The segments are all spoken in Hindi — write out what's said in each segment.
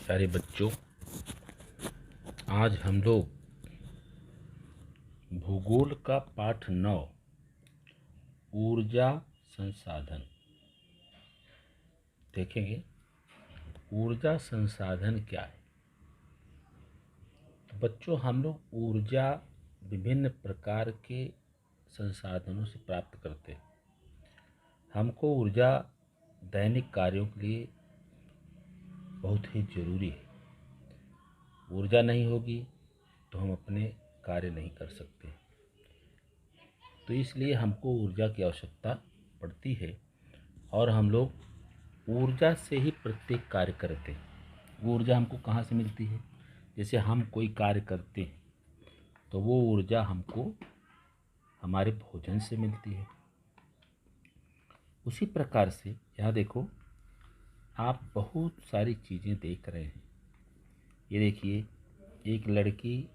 प्यारे बच्चों, आज हम लोग भूगोल का पाठ 9 ऊर्जा संसाधन देखेंगे। ऊर्जा संसाधन क्या है? तो बच्चों, हम लोग ऊर्जा विभिन्न प्रकार के संसाधनों से प्राप्त करते हैं। हमको ऊर्जा दैनिक कार्यों के लिए बहुत ही ज़रूरी है। ऊर्जा नहीं होगी तो हम अपने कार्य नहीं कर सकते। तो इसलिए हमको ऊर्जा की आवश्यकता पड़ती है और हम लोग ऊर्जा से ही प्रत्येक कार्य करते हैं। ऊर्जा हमको कहाँ से मिलती है? जैसे हम कोई कार्य करते हैं तो वो ऊर्जा हमको हमारे भोजन से मिलती है। उसी प्रकार से यहाँ देखो, आप बहुत सारी चीज़ें देख रहे हैं। ये देखिए, एक लड़की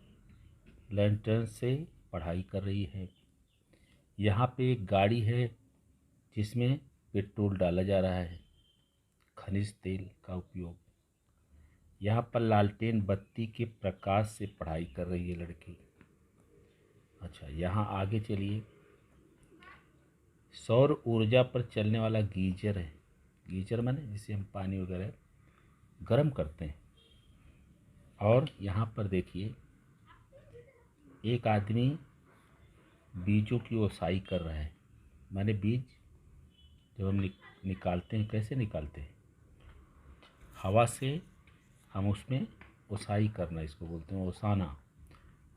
लैंटर्न से पढ़ाई कर रही है। यहाँ पे एक गाड़ी है जिसमें पेट्रोल डाला जा रहा है, खनिज तेल का उपयोग। यहाँ पर लालटेन बत्ती के प्रकाश से पढ़ाई कर रही है लड़की। अच्छा, यहाँ आगे चलिए, सौर ऊर्जा पर चलने वाला गीजर है। गीजर माने जिसे हम पानी वगैरह गर्म करते हैं। और यहाँ पर देखिए, एक आदमी बीजों की ओसाई कर रहा है। माने बीज जब हम निकालते हैं, कैसे निकालते हैं? हवा से हम उसमें ओसाई करना, इसको बोलते हैं ओसाना।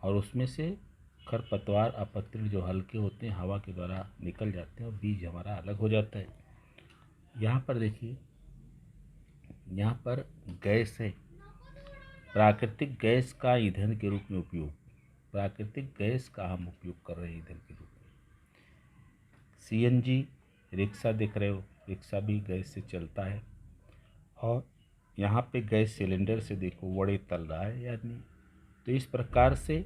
और उसमें से खरपतवार अपत्रित जो हल्के होते हैं हवा के द्वारा निकल जाते हैं और बीज हमारा अलग हो जाता है। यहाँ पर देखिए, यहाँ पर गैस है। प्राकृतिक गैस का ईंधन के रूप में उपयोग। प्राकृतिक गैस का हम उपयोग कर रहे हैं ईंधन के रूप में। सीएनजी रिक्शा देख रहे हो, रिक्शा भी गैस से चलता है। और यहाँ पे गैस सिलेंडर से देखो वड़े तल रहा है आदमी। तो इस प्रकार से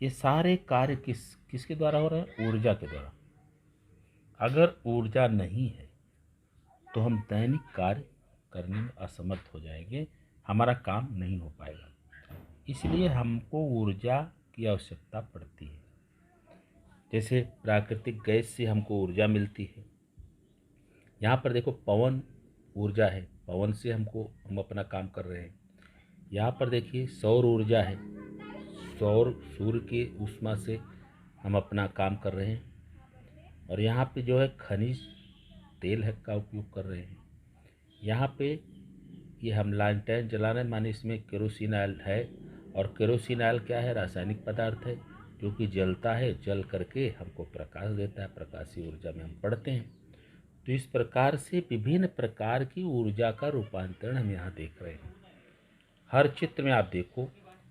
ये सारे कार्य किसके द्वारा हो रहे हैं? ऊर्जा के द्वारा। अगर ऊर्जा नहीं है तो हम दैनिक कार्य करने में असमर्थ हो जाएंगे, हमारा काम नहीं हो पाएगा। इसलिए हमको ऊर्जा की आवश्यकता पड़ती है। जैसे प्राकृतिक गैस से हमको ऊर्जा मिलती है। यहाँ पर देखो, पवन ऊर्जा है, पवन से हम अपना काम कर रहे हैं। यहाँ पर देखिए, सौर ऊर्जा है, सौर सूर्य की ऊष्मा से हम अपना काम कर रहे हैं। और यहाँ पे जो है खनिज तेल है का उपयोग कर रहे हैं। यहाँ पे ये हम लालटेन जला रहे हैं, माने इसमें केरोसिन ऑयल है। और केरोसिन ऑयल क्या है? रासायनिक पदार्थ है जो कि जलता है, जल करके हमको प्रकाश देता है। प्रकाशीय ऊर्जा में हम पढ़ते हैं। तो इस प्रकार से विभिन्न प्रकार की ऊर्जा का रूपांतरण हम यहाँ देख रहे हैं। हर चित्र में आप देखो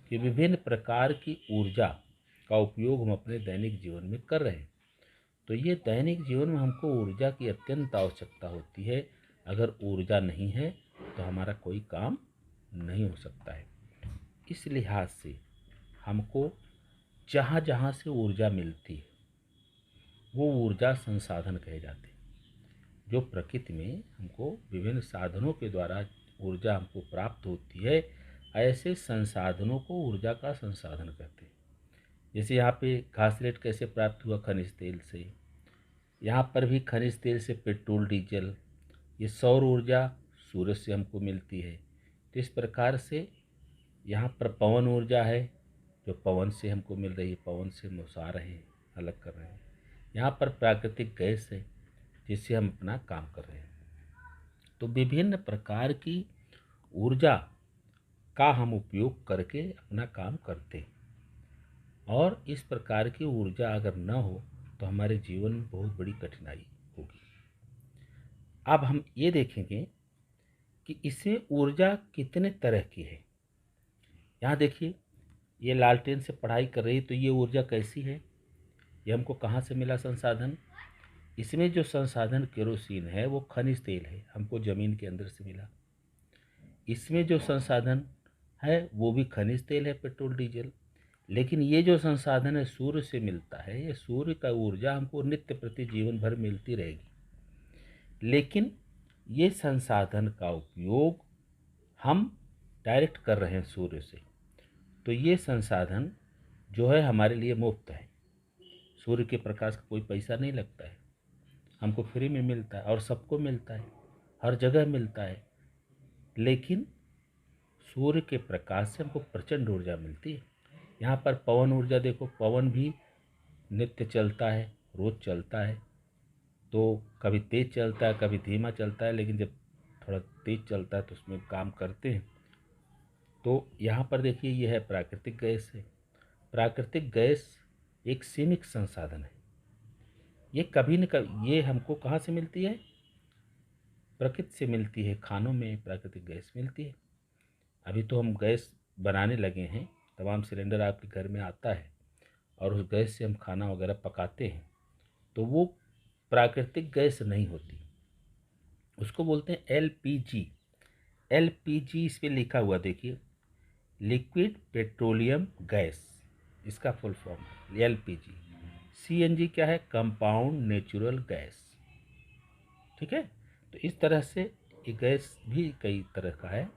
कि विभिन्न प्रकार की ऊर्जा का उपयोग हम अपने दैनिक जीवन में कर रहे हैं। तो ये दैनिक जीवन में हमको ऊर्जा की अत्यंत आवश्यकता होती है। अगर ऊर्जा नहीं है तो हमारा कोई काम नहीं हो सकता है। इस लिहाज से हमको जहाँ जहाँ से ऊर्जा मिलती है वो ऊर्जा संसाधन कहे जाते हैं। जो प्रकृति में हमको विभिन्न साधनों के द्वारा ऊर्जा हमको प्राप्त होती है, ऐसे संसाधनों को ऊर्जा का संसाधन कहते हैं। जैसे यहाँ पे घासलेट कैसे प्राप्त हुआ? खनिज तेल से। यहाँ पर भी खनिज तेल से पेट्रोल, डीजल। ये सौर ऊर्जा सूर्य से हमको मिलती है। तो इस प्रकार से यहाँ पर पवन ऊर्जा है जो पवन से हमको मिल रही है, पवन से हम उसा रहे हैं, अलग कर रहे हैं। यहाँ पर प्राकृतिक गैस है जिससे हम अपना काम कर रहे हैं। तो विभिन्न प्रकार की ऊर्जा का हम उपयोग करके अपना काम करते हैं। और इस प्रकार की ऊर्जा अगर न हो तो हमारे जीवन में बहुत बड़ी कठिनाई होगी। अब हम ये देखेंगे कि इसमें ऊर्जा कितने तरह की है। यहाँ देखिए, ये लालटेन से पढ़ाई कर रही, तो ये ऊर्जा कैसी है? ये हमको कहाँ से मिला संसाधन? इसमें जो संसाधन केरोसिन है वो खनिज तेल है, हमको ज़मीन के अंदर से मिला। इसमें जो संसाधन है वो भी खनिज तेल है, पेट्रोल, डीजल। लेकिन ये जो संसाधन है सूर्य से मिलता है, ये सूर्य का ऊर्जा हमको नित्य प्रति जीवन भर मिलती रहेगी। लेकिन ये संसाधन का उपयोग हम डायरेक्ट कर रहे हैं सूर्य से, तो ये संसाधन जो है हमारे लिए मुफ्त है। सूर्य के प्रकाश का कोई पैसा नहीं लगता है, हमको फ्री में मिलता है और सबको मिलता है, हर जगह मिलता है। लेकिन सूर्य के प्रकाश से हमको प्रचंड ऊर्जा मिलती है। यहाँ पर पवन ऊर्जा देखो, पवन भी नित्य चलता है, रोज़ चलता है। तो कभी तेज़ चलता है, कभी धीमा चलता है, लेकिन जब थोड़ा तेज़ चलता है तो उसमें काम करते हैं। तो यहाँ पर देखिए, ये है प्राकृतिक गैस है। प्राकृतिक गैस एक सीमित संसाधन है। ये कभी न कभी, ये हमको कहाँ से मिलती है? प्रकृति से मिलती है। खानों में प्राकृतिक गैस मिलती है। अभी तो हम गैस बनाने लगे हैं, तमाम सिलेंडर आपके घर में आता है और उस गैस से हम खाना वगैरह पकाते हैं। तो वो प्राकृतिक गैस नहीं होती, उसको बोलते हैं एलपीजी। एलपीजी इस पर लिखा हुआ देखिए, लिक्विड पेट्रोलियम गैस, इसका फुल फॉर्म है एलपीजी। सीएनजी क्या है? Compound natural gas. ठीक है, तो इस तरह से ये गैस भी कई तरह का है।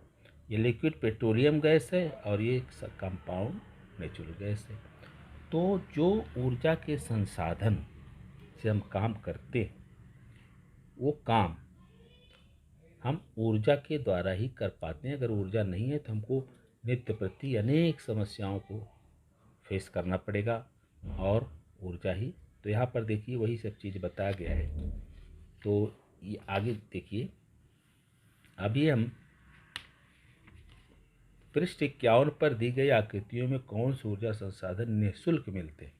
ये लिक्विड पेट्रोलियम गैस है और ये कंपाउंड नेचुरल गैस है। तो जो ऊर्जा के संसाधन से हम काम करते हैं, वो काम हम ऊर्जा के द्वारा ही कर पाते हैं। अगर ऊर्जा नहीं है तो हमको नित्य प्रति अनेक समस्याओं को फेस करना पड़ेगा, और ऊर्जा ही तो यहाँ पर देखिए वही सब चीज़ बताया गया है। तो ये आगे देखिए, अभी हम पृष्ठ 51 पर दी गई आकृतियों में कौन से ऊर्जा संसाधन निःशुल्क मिलते हैं?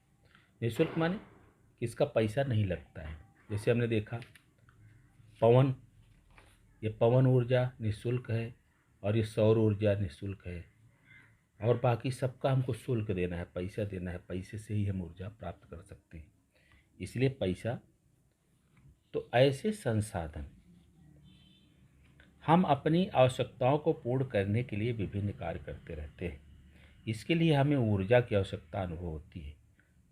निःशुल्क माने कि इसका पैसा नहीं लगता है। जैसे हमने देखा पवन, ये पवन ऊर्जा निःशुल्क है और ये सौर ऊर्जा निःशुल्क है, और बाकी सबका हमको शुल्क देना है, पैसा देना है। पैसे से ही हम ऊर्जा प्राप्त कर सकते हैं, इसलिए पैसा। तो ऐसे संसाधन हम अपनी आवश्यकताओं को पूर्ण करने के लिए विभिन्न कार्य करते रहते हैं। इसके लिए हमें ऊर्जा की आवश्यकता अनुभव होती है।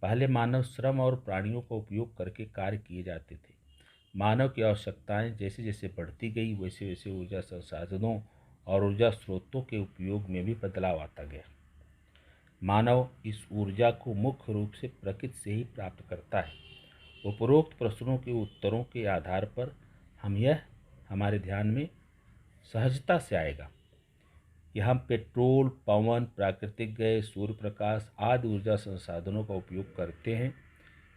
पहले मानव श्रम और प्राणियों का उपयोग करके कार्य किए जाते थे। मानव की आवश्यकताएं जैसे जैसे बढ़ती गई, वैसे वैसे ऊर्जा संसाधनों और ऊर्जा स्रोतों के उपयोग में भी बदलाव आता गया। मानव इस ऊर्जा को मुख्य रूप से प्रकृति से ही प्राप्त करता है। उपरोक्त प्रश्नों के उत्तरों के आधार पर हम यह हमारे ध्यान में सहजता से आएगा कि हम पेट्रोल, पवन, प्राकृतिक गैस, सूर्य प्रकाश आदि ऊर्जा संसाधनों का उपयोग करते हैं।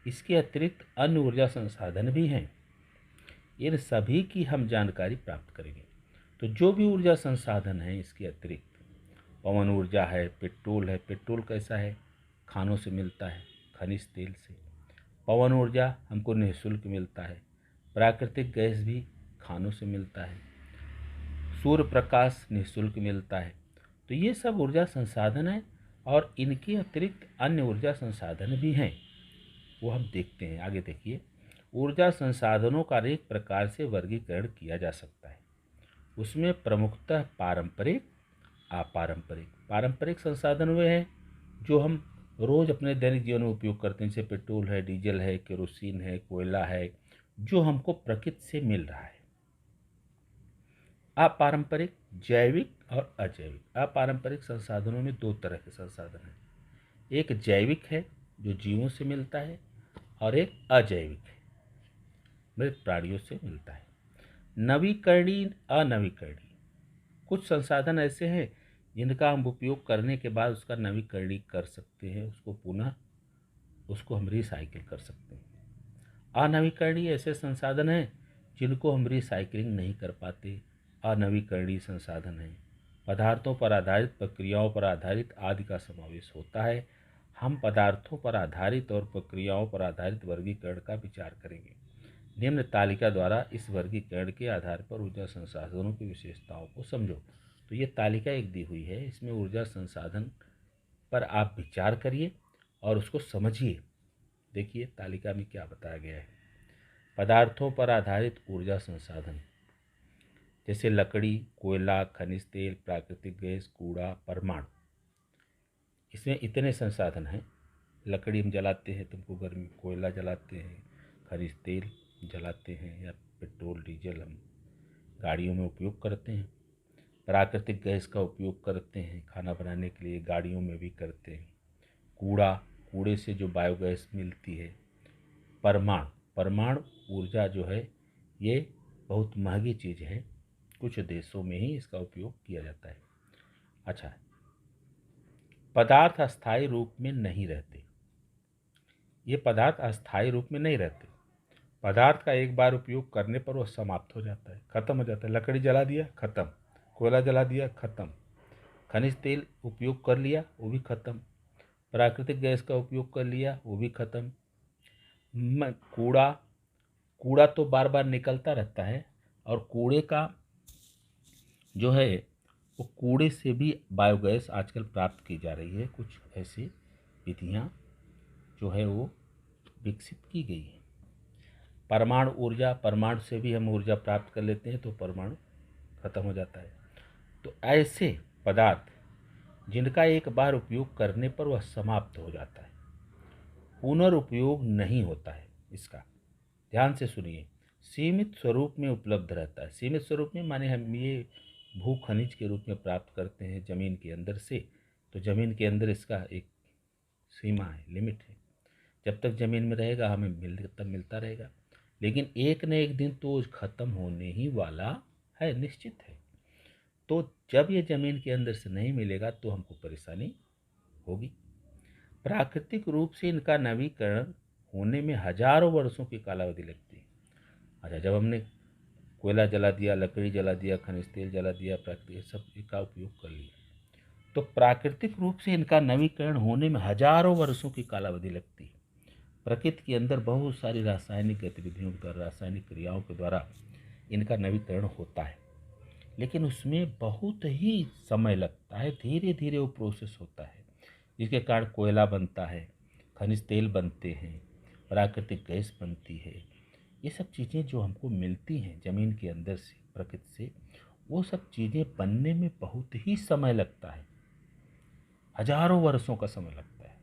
इसके अतिरिक्त अन्य ऊर्जा संसाधन भी हैं, इन सभी की हम जानकारी प्राप्त करेंगे। तो जो भी ऊर्जा संसाधन है, इसके अतिरिक्त पवन ऊर्जा है, पेट्रोल है। पेट्रोल कैसा है? खानों से मिलता है, खनिज तेल से। पवन ऊर्जा हमको निःशुल्क मिलता है। प्राकृतिक गैस भी खानों से मिलता है। सूर्य प्रकाश निःशुल्क मिलता है। तो ये सब ऊर्जा संसाधन है, और इनके अतिरिक्त अन्य ऊर्जा संसाधन भी हैं, वो हम देखते हैं। आगे देखिए, ऊर्जा संसाधनों का अनेक प्रकार से वर्गीकरण किया जा सकता है। उसमें प्रमुखतः पारंपरिक, अपारंपरिक। पारंपरिक संसाधन वे हैं जो हम रोज़ अपने दैनिक जीवन में उपयोग करते हैं, जैसे पेट्रोल है, डीजल है, केरोसिन है, कोयला है, जो हमको प्रकृति से मिल रहा है। अपारंपरिक, जैविक और अजैविक। अपारंपरिक संसाधनों में दो तरह के संसाधन हैं, एक जैविक है जो जीवों से मिलता है, और एक अजैविक है, मृत प्राणियों से मिलता है। नवीकरणीय, अनवीकरणीय। कुछ संसाधन ऐसे हैं जिनका हम उपयोग करने के बाद उसका नवीकरणीय कर सकते हैं, उसको पुनः उसको हम रिसाइकिल कर सकते हैं। अनवीकरणीय ऐसे संसाधन हैं जिनको हम रिसाइकलिंग नहीं कर पाते, अनवीकरणीय संसाधन हैं। पदार्थों पर आधारित, प्रक्रियाओं पर आधारित आदि का समावेश होता है। हम पदार्थों पर आधारित और प्रक्रियाओं पर आधारित वर्गीकरण का विचार करेंगे। निम्न तालिका द्वारा इस वर्गीकरण के आधार पर ऊर्जा संसाधनों की विशेषताओं को समझो। तो ये तालिका एक दी हुई है, इसमें ऊर्जा संसाधन पर आप विचार करिए और उसको समझिए। देखिए तालिका में क्या बताया गया है। पदार्थों पर आधारित ऊर्जा संसाधन जैसे लकड़ी, कोयला, खनिज तेल, प्राकृतिक गैस, कूड़ा, परमाणु। इसमें इतने संसाधन हैं। लकड़ी हम जलाते हैं, तुमको गर्मी, कोयला जलाते हैं, खनिज तेल जलाते हैं, या पेट्रोल डीजल हम गाड़ियों में उपयोग करते हैं। प्राकृतिक गैस का उपयोग करते हैं खाना बनाने के लिए, गाड़ियों में भी करते हैं। कूड़ा, कूड़े से जो बायोगैस मिलती है। परमाणु ऊर्जा जो है ये बहुत महंगी चीज़ है, कुछ देशों में ही इसका उपयोग किया जाता है। अच्छा, पदार्थ अस्थायी रूप में नहीं रहते। ये पदार्थ अस्थायी रूप में नहीं रहते। पदार्थ का एक बार उपयोग करने पर वह समाप्त हो जाता है, खत्म हो जाता है। लकड़ी जला दिया, खत्म। कोयला जला दिया, खत्म। खनिज तेल उपयोग कर लिया, वो भी खत्म। प्राकृतिक गैस का उपयोग कर लिया, वो भी खत्म। कूड़ा तो बार बार निकलता रहता है, और कूड़े का जो है वो कूड़े से भी बायोगैस आजकल प्राप्त की जा रही है। कुछ ऐसी विधियाँ जो है वो विकसित की गई है। परमाणु ऊर्जा, परमाणु से भी हम ऊर्जा प्राप्त कर लेते हैं, तो परमाणु खत्म हो जाता है। तो ऐसे पदार्थ जिनका एक बार उपयोग करने पर वह समाप्त हो जाता है, पुनर्उपयोग नहीं होता है इसका, ध्यान से सुनिए, सीमित स्वरूप में उपलब्ध रहता है। सीमित स्वरूप में माने हम ये भू खनिज के रूप में प्राप्त करते हैं ज़मीन के अंदर से, तो ज़मीन के अंदर इसका एक सीमा है, लिमिट है। जब तक ज़मीन में रहेगा हमें मिलता रहेगा, लेकिन एक न एक दिन तो ख़त्म होने ही वाला है, निश्चित है। तो जब ये ज़मीन के अंदर से नहीं मिलेगा तो हमको परेशानी होगी। प्राकृतिक रूप से इनका नवीकरण होने में हजारों वर्षों की कालावधि लगती है। अच्छा, जब हमने कोयला जला दिया, लकड़ी जला दिया, खनिज तेल जला दिया, प्राकृतिक सब का उपयोग कर लिया, तो प्राकृतिक रूप से इनका नवीकरण होने में हजारों वर्षों की कालावधि लगती है। प्रकृति के अंदर बहुत सारी रासायनिक गतिविधियों के द्वारा, रासायनिक क्रियाओं के द्वारा इनका नवीकरण होता है, लेकिन उसमें बहुत ही समय लगता है, धीरे धीरे वो प्रोसेस होता है, जिसके कारण कोयला बनता है, खनिज तेल बनते हैं, प्राकृतिक गैस बनती है। ये सब चीज़ें जो हमको मिलती हैं ज़मीन के अंदर से, प्रकृति से, वो सब चीज़ें बनने में बहुत ही समय लगता है, हजारों वर्षों का समय लगता है।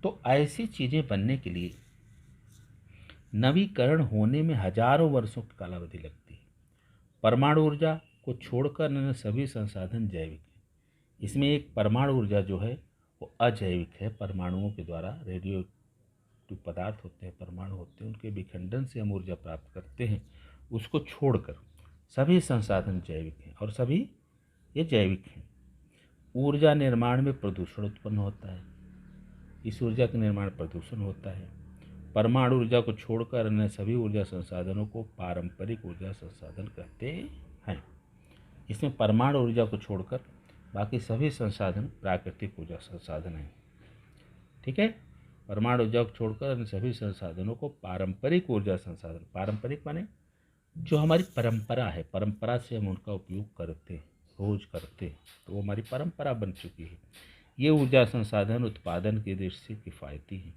तो ऐसी चीज़ें बनने के लिए नवीकरण होने में हजारों वर्षों की कालावधि लगती है। परमाणु ऊर्जा को छोड़कर अन्य सभी संसाधन जैविक हैं। इसमें एक परमाणु ऊर्जा जो है वो अजैविक है। परमाणुओं के द्वारा रेडियो एक्टिव पदार्थ होते हैं, परमाणु होते हैं, उनके विखंडन से हम ऊर्जा प्राप्त करते हैं। उसको छोड़कर सभी संसाधन जैविक हैं, और सभी ये जैविक हैं। ऊर्जा निर्माण में प्रदूषण उत्पन्न होता है, इस ऊर्जा के निर्माण प्रदूषण होता है। परमाणु ऊर्जा को छोड़कर अन्य सभी ऊर्जा संसाधनों को पारंपरिक ऊर्जा संसाधन कहते हैं। इसमें परमाणु ऊर्जा को छोड़कर बाकी सभी संसाधन प्राकृतिक ऊर्जा संसाधन हैं। ठीक है, परमाणु ऊर्जा को छोड़कर अन्य सभी संसाधनों को पारंपरिक ऊर्जा संसाधन, पारंपरिक माने जो हमारी परंपरा है, परंपरा से हम उनका उपयोग करते हैं, रोज करते हैं, तो वो हमारी परंपरा बन चुकी है। ये ऊर्जा संसाधन उत्पादन की दृष्टि से किफ़ायती है,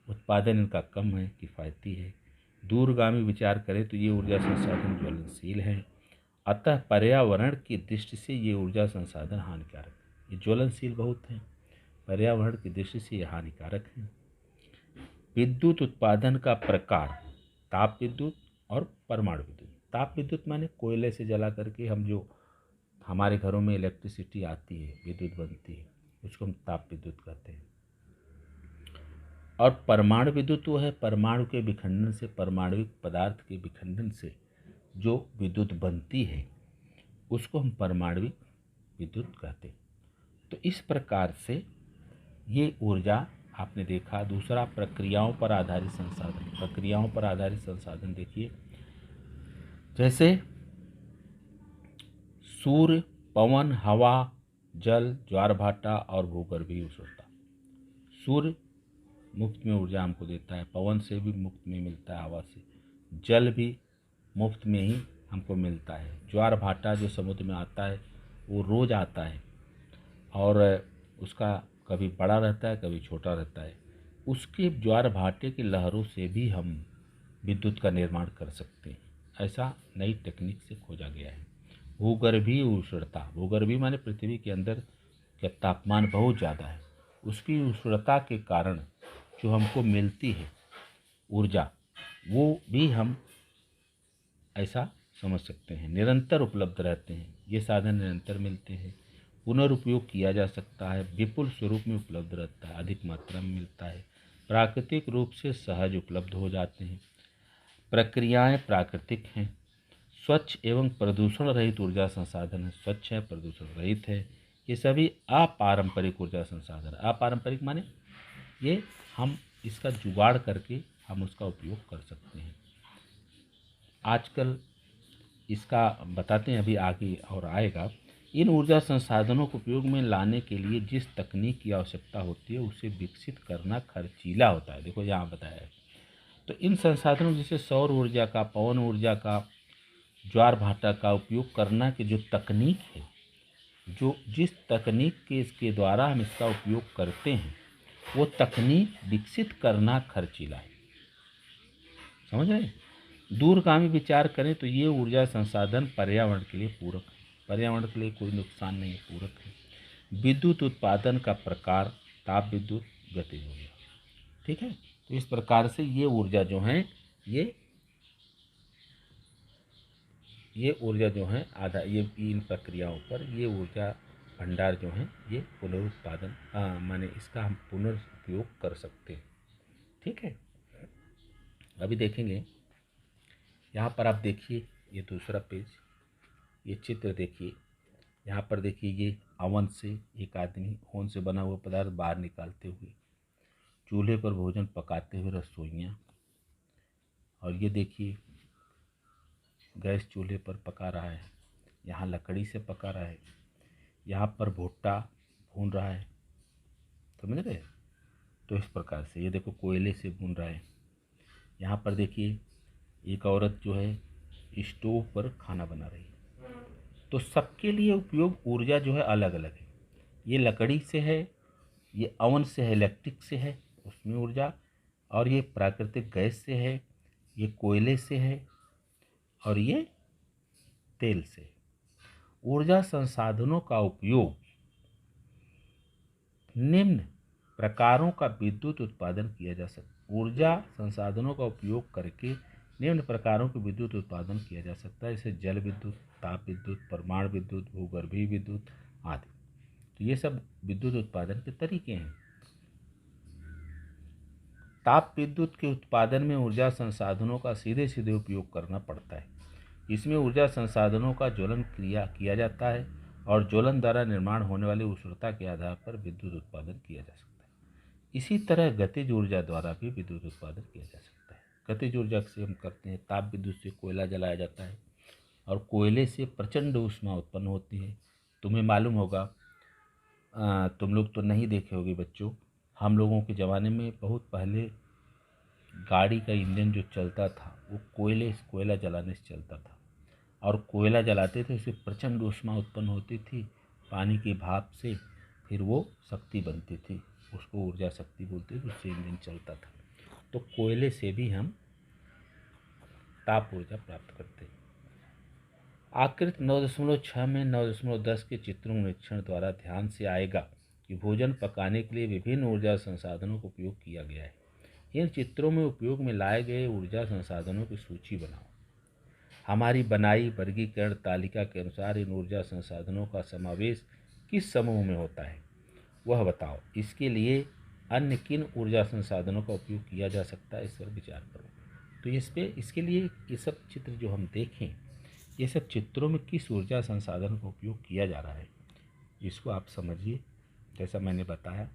उत्पादन इनका कम है, किफ़ायती है। दूरगामी विचार करें तो ये ऊर्जा संसाधन ज्वलनशील हैं, अतः पर्यावरण की दृष्टि से ये ऊर्जा संसाधन हानिकारक है। ये ज्वलनशील बहुत हैं, पर्यावरण की दृष्टि से ये हानिकारक हैं। विद्युत उत्पादन का प्रकार, ताप विद्युत और परमाणु विद्युत। ताप विद्युत माने कोयले से जला करके हम जो हमारे घरों में इलेक्ट्रिसिटी आती है, विद्युत बनती है, उसको हम ताप विद्युत कहते हैं। और परमाणु विद्युत वो है परमाणु के विखंडन से, परमाणुविक पदार्थ के विखंडन से जो विद्युत बनती है, उसको हम परमाणुविक विद्युत कहते हैं। तो इस प्रकार से ये ऊर्जा आपने देखा। दूसरा, प्रक्रियाओं पर आधारित संसाधन। प्रक्रियाओं पर आधारित संसाधन देखिए, जैसे सूर्य, पवन, हवा, जल, ज्वार-भाटा और भूगर्भीय उष्णता। सूर्य मुफ्त में ऊर्जा हमको देता है, पवन से भी मुफ्त में मिलता है, हवा से, जल भी मुफ्त में ही हमको मिलता है। ज्वार-भाटा जो समुद्र में आता है वो रोज़ आता है, और उसका कभी बड़ा रहता है, कभी छोटा रहता है। उसके ज्वार-भाटे की लहरों से भी हम विद्युत का निर्माण कर सकते हैं, ऐसा नई टेक्निक से खोजा गया है। भूगर्भीय उष्णता, भूगर्भीय माने पृथ्वी के अंदर का तापमान बहुत ज़्यादा है, उसकी उष्णता के कारण जो हमको मिलती है ऊर्जा, वो भी हम ऐसा समझ सकते हैं, निरंतर उपलब्ध रहते हैं। ये साधन निरंतर मिलते हैं, पुनर्उपयोग किया जा सकता है, विपुल स्वरूप में उपलब्ध रहता है, अधिक मात्रा में मिलता है, प्राकृतिक रूप से सहज उपलब्ध हो जाते हैं, प्रक्रियाएं प्राकृतिक हैं, स्वच्छ एवं प्रदूषण रहित ऊर्जा संसाधन है, स्वच्छ है, प्रदूषण रहित है। ये सभी अपारंपरिक ऊर्जा संसाधन। अपारंपरिक माने ये हम इसका जुगाड़ करके हम उसका उपयोग कर सकते हैं। आजकल इसका बताते हैं, अभी आगे और आएगा। इन ऊर्जा संसाधनों को उपयोग में लाने के लिए जिस तकनीक की आवश्यकता होती है उसे विकसित करना खर्चीला होता है। देखो यहाँ बताया है। तो इन संसाधनों जैसे सौर ऊर्जा का, पवन ऊर्जा का, ज्वार भाटा का उपयोग करना की जो तकनीक है, जो जिस तकनीक के इसके द्वारा हम इसका उपयोग करते हैं वो तकनीक विकसित करना खर्चीला है। समझ रहे हैं? दूरगामी विचार करें तो ये ऊर्जा संसाधन पर्यावरण के लिए पूरक है, पर्यावरण के लिए कोई नुकसान नहीं है, पूरक है। विद्युत उत्पादन का प्रकार ताप विद्युत, गतिज ऊर्जा। ठीक है, तो इस प्रकार से ये ऊर्जा जो है ये ऊर्जा जो है आधा ये इन प्रक्रियाओं पर ये ऊर्जा भंडार जो है ये पुनरुत्पादन माने इसका हम पुनर्उपयोग कर सकते हैं। ठीक है, अभी देखेंगे यहाँ पर। आप देखिए ये दूसरा पेज, ये चित्र देखिए। यहाँ पर देखिए ये अवन से एक आदमी ओवन से बना हुआ पदार्थ बाहर निकालते हुए, चूल्हे पर भोजन पकाते हुए रसोइयाँ, और ये देखिए गैस चूल्हे पर पका रहा है, यहाँ लकड़ी से पका रहा है, यहाँ पर भुट्टा भून रहा है। समझ रहे? तो इस प्रकार से ये देखो कोयले से भून रहा है। यहाँ पर देखिए एक औरत जो है स्टोव पर खाना बना रही है। तो सबके लिए उपयोग ऊर्जा जो है अलग अलग है। ये लकड़ी से है, ये अवन से है, इलेक्ट्रिक से है उसमें ऊर्जा, और ये प्राकृतिक गैस से है, ये कोयले से है, और ये तेल से। ऊर्जा संसाधनों का उपयोग निम्न प्रकारों का विद्युत उत्पादन किया जा सकता। ऊर्जा संसाधनों का उपयोग करके निम्न प्रकारों के विद्युत उत्पादन किया जा सकता है, जैसे जल विद्युत, ताप विद्युत, परमाणु विद्युत, भूगर्भीय विद्युत आदि। तो ये सब विद्युत उत्पादन के तरीके हैं। ताप विद्युत के उत्पादन में ऊर्जा संसाधनों का सीधे सीधे उपयोग करना पड़ता है। इसमें ऊर्जा संसाधनों का ज्वलन क्रिया किया जाता है और ज्वलन द्वारा निर्माण होने वाली उष्णता के आधार पर विद्युत उत्पादन किया जा सकता है। इसी तरह गतिज ऊर्जा द्वारा भी विद्युत उत्पादन किया जा सकता है। गतिज ऊर्जा से हम करते हैं, ताप विद्युत से कोयला जलाया जाता है और कोयले से प्रचंड ऊष्मा उत्पन्न होती है। तुम्हें मालूम होगा, तुम लोग तो नहीं देखे होगे बच्चों, हम लोगों के ज़माने में बहुत पहले गाड़ी का इंजन जो चलता था वो कोयला जलाने से चलता था, और कोयला जलाते थे उससे प्रचंड ऊष्मा उत्पन्न होती थी पानी के भाप से, फिर वो शक्ति बनती थी, उसको ऊर्जा शक्ति बोलते थे, उससे इंजन चलता था। तो कोयले से भी हम ताप ऊर्जा प्राप्त करते हैं। आकृति 9.6 में 9.10 के चित्रों निरीक्षण द्वारा ध्यान से आएगा कि भोजन पकाने के लिए विभिन्न ऊर्जा संसाधनों का उपयोग किया गया है। इन चित्रों में उपयोग में लाए गए ऊर्जा संसाधनों की सूची बनाओ। हमारी बनाई वर्गीकरण तालिका के अनुसार इन ऊर्जा संसाधनों का समावेश किस समूह में होता है वह बताओ। इसके लिए अन्य किन ऊर्जा संसाधनों का उपयोग किया जा सकता है, इस पर विचार करो। तो इसके लिए ये सब चित्र जो हम देखें, ये सब चित्रों में किस ऊर्जा संसाधन का उपयोग किया जा रहा है इसको आप समझिए। जैसा मैंने बताया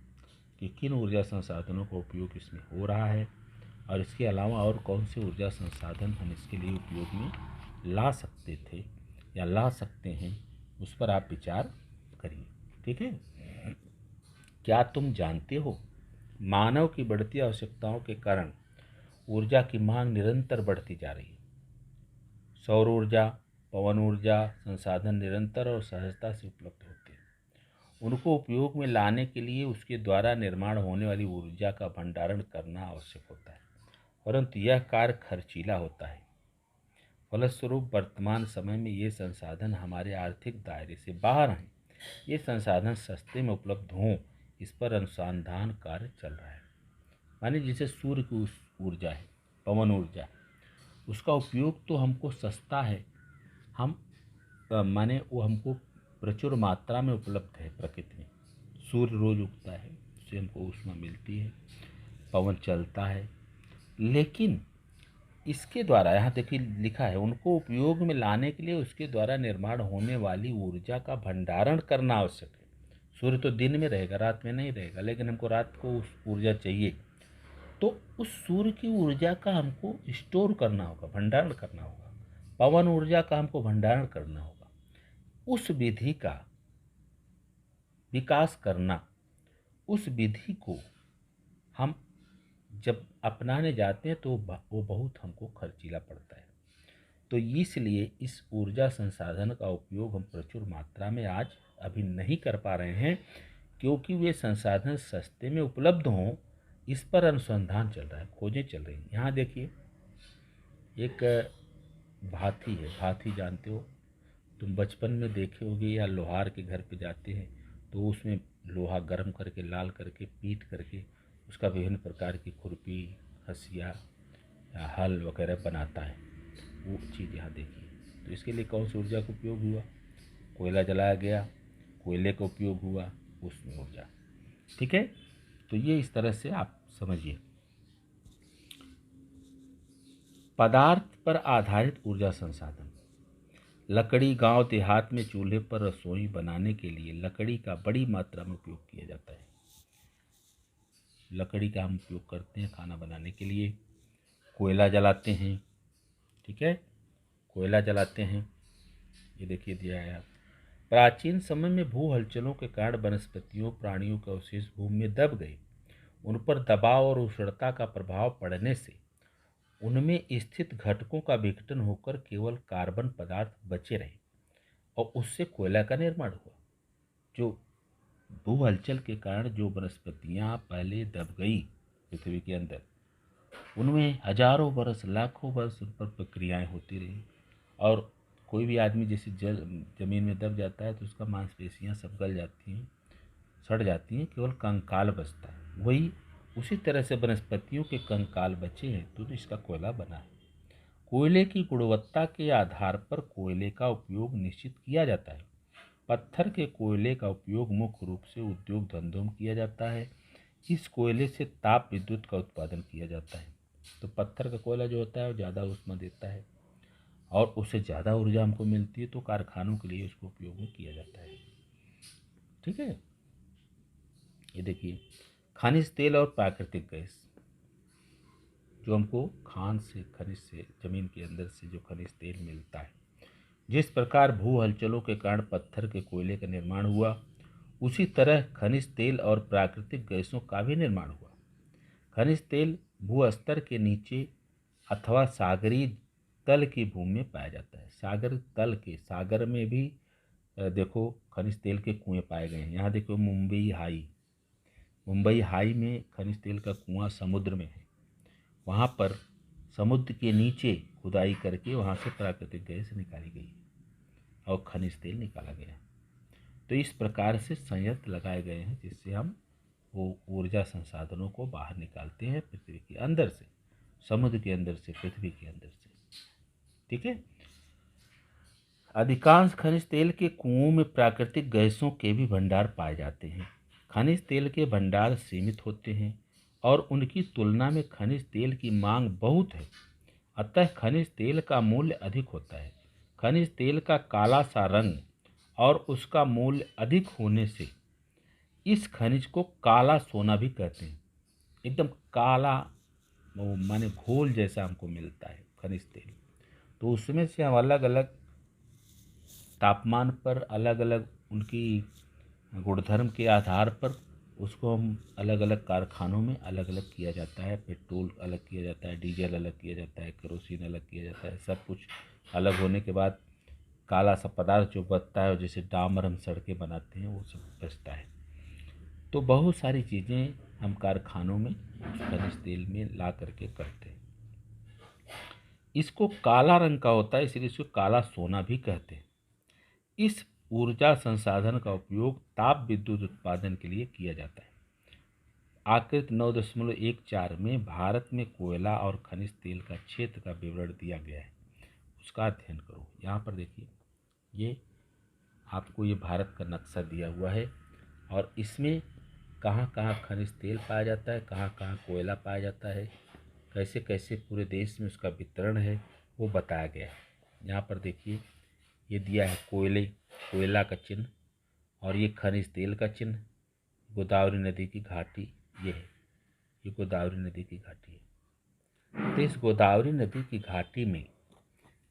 कि किन ऊर्जा संसाधनों का उपयोग इसमें हो रहा है, और इसके अलावा और कौन से ऊर्जा संसाधन हम इसके लिए उपयोग में ला सकते थे या ला सकते हैं, उस पर आप विचार करिए। ठीक है, क्या तुम जानते हो मानव की बढ़ती आवश्यकताओं के कारण ऊर्जा की मांग निरंतर बढ़ती जा रही है। सौर ऊर्जा, पवन ऊर्जा संसाधन निरंतर और सहजता से उपलब्ध होते हैं। उनको उपयोग में लाने के लिए उसके द्वारा निर्माण होने वाली ऊर्जा का भंडारण करना आवश्यक होता है, परंतु यह कार्य खर्चीला होता है। फलस्वरूप वर्तमान समय में ये संसाधन हमारे आर्थिक दायरे से बाहर हैं। ये संसाधन सस्ते में उपलब्ध हों, इस पर अनुसंधान कार्य चल रहा है। माने जैसे सूर्य की ऊर्जा है, पवन ऊर्जा है, उसका उपयोग तो हमको सस्ता है, हम माने वो हमको प्रचुर मात्रा में उपलब्ध है प्रकृति में। सूर्य रोज उगता है, उससे हमको ऊष्मा मिलती है, पवन चलता है, लेकिन इसके द्वारा यहाँ देखिए लिखा है, उनको उपयोग में लाने के लिए उसके द्वारा निर्माण होने वाली ऊर्जा का भंडारण करना आवश्यक है। सूर्य तो दिन में रहेगा, रात में नहीं रहेगा, लेकिन हमको रात को उस ऊर्जा चाहिए, तो उस सूर्य की ऊर्जा का हमको स्टोर करना होगा, भंडारण करना होगा। पवन ऊर्जा का हमको भंडारण करना होगा। उस विधि का विकास करना, उस विधि को हम जब अपनाने जाते हैं तो वो बहुत हमको खर्चीला पड़ता है। तो इसलिए इस ऊर्जा संसाधन का उपयोग हम प्रचुर मात्रा में आज अभी नहीं कर पा रहे हैं, क्योंकि वे संसाधन सस्ते में उपलब्ध हों, इस पर अनुसंधान चल रहा है, खोजें चल रही हैं। यहाँ देखिए एक भाथी है, भाथी जानते हो तुम, बचपन में देखे होगे, या लोहार के घर पे जाते हैं तो उसमें लोहा गर्म करके लाल करके पीट करके उसका विभिन्न प्रकार की खुरपी, हंसिया या हल वगैरह बनाता है। वो चीज़ यहाँ देखिए। तो इसके लिए कौन सी ऊर्जा का उपयोग हुआ? कोयला जलाया गया, कोयले का उपयोग हुआ, उसमें ऊर्जा। ठीक है, तो ये इस तरह से आप समझिए। पदार्थ पर आधारित ऊर्जा संसाधन। लकड़ी गांव देहात में चूल्हे पर रसोई बनाने के लिए लकड़ी का बड़ी मात्रा में उपयोग किया जाता है। लकड़ी का हम उपयोग करते हैं खाना बनाने के लिए। कोयला जलाते हैं, ठीक है, कोयला जलाते हैं। ये देखिए दिया है। प्राचीन समय में भू हलचलों के कारण वनस्पतियों प्राणियों के अवशेष भूमि में दब गए। उन पर दबाव और उष्णता का प्रभाव पड़ने से उनमें स्थित घटकों का विघटन होकर केवल कार्बन पदार्थ बचे रहे और उससे कोयला का निर्माण हुआ। जो भू हलचल के कारण जो वनस्पतियाँ पहले दब गई पृथ्वी के अंदर, उनमें हजारों वर्ष लाखों वर्ष उन पर प्रक्रियाएँ होती रही, और कोई भी आदमी जैसे जमीन में दब जाता है तो उसका मांसपेशियाँ सब गल जाती हैं, सड़ जाती हैं, केवल कंकाल बचता है। वही उसी तरह से वनस्पतियों के कंकाल बचे हैं तो इसका कोयला बना है। कोयले की गुणवत्ता के आधार पर कोयले का उपयोग निश्चित किया जाता है। पत्थर के कोयले का उपयोग मुख्य रूप से उद्योग धंधों में किया जाता है। इस कोयले से ताप विद्युत का उत्पादन किया जाता है। तो पत्थर का कोयला जो होता है वो ज़्यादा ऊष्मा देता है और उससे ज़्यादा ऊर्जा हमको मिलती है, तो कारखानों के लिए उसको उपयोग में किया जाता है। ठीक है, ये देखिए खनिज तेल और प्राकृतिक गैस, जो हमको खान से, खनिज से, ज़मीन के अंदर से जो खनिज तेल मिलता है। जिस प्रकार भू हलचलों के कारण पत्थर के कोयले का निर्माण हुआ, उसी तरह खनिज तेल और प्राकृतिक गैसों का भी निर्माण हुआ। खनिज तेल भूस्तर के नीचे अथवा सागरीय तल की भूमि में पाया जाता है। सागर तल के, सागर में भी देखो खनिज तेल के कुएं पाए गए हैं। यहाँ देखो मुंबई हाई में खनिज तेल का कुआं समुद्र में है। वहाँ पर समुद्र के नीचे खुदाई करके वहाँ से प्राकृतिक गैस निकाली गई और खनिज तेल निकाला गया। तो इस प्रकार से संयंत्र लगाए गए हैं जिससे हम वो ऊर्जा संसाधनों को बाहर निकालते हैं पृथ्वी के अंदर से, समुद्र के अंदर से, पृथ्वी के अंदर से। ठीक है, अधिकांश खनिज तेल के कुओं में प्राकृतिक गैसों के भी भंडार पाए जाते हैं। खनिज तेल के भंडार सीमित होते हैं और उनकी तुलना में खनिज तेल की मांग बहुत है, अतः खनिज तेल का मूल्य अधिक होता है। खनिज तेल का काला सा रंग और उसका मूल्य अधिक होने से इस खनिज को काला सोना भी कहते हैं। एकदम काला, वो माने घोल जैसा हमको मिलता है खनिज तेल। तो उसमें से हम अलग अलग तापमान पर, अलग अलग उनकी गुणधर्म के आधार पर उसको हम अलग अलग कारखानों में अलग अलग किया जाता है। पेट्रोल अलग किया जाता है, डीजल अलग किया जाता है, केरोसिन अलग किया जाता है। सब कुछ अलग होने के बाद काला सा पदार्थ जो बचता है, और जैसे डामर हम सड़कें बनाते हैं वो सब बचता है। तो बहुत सारी चीज़ें हम कारखानों में उस खनिज तेल में ला करके करते हैं। इसको काला रंग का होता है, इसलिए इसको काला सोना भी कहते हैं। इस ऊर्जा संसाधन का उपयोग ताप विद्युत उत्पादन के लिए किया जाता है। आकृति 9.14 में भारत में कोयला और खनिज तेल का क्षेत्र का विवरण दिया गया है। उसका अध्ययन करो। यहाँ पर देखिए, ये आपको ये भारत का नक्शा दिया हुआ है और इसमें कहाँ कहाँ खनिज तेल पाया जाता है, कहाँ कहाँ कोयला पाया जाता है, कैसे कैसे पूरे देश में उसका वितरण है, वो बताया गया है। यहाँ पर देखिए, ये दिया है कोयला का चिन्ह और ये खनिज तेल का चिन्ह। गोदावरी नदी की घाटी ये है, ये गोदावरी नदी की घाटी है। तो इस गोदावरी नदी की घाटी में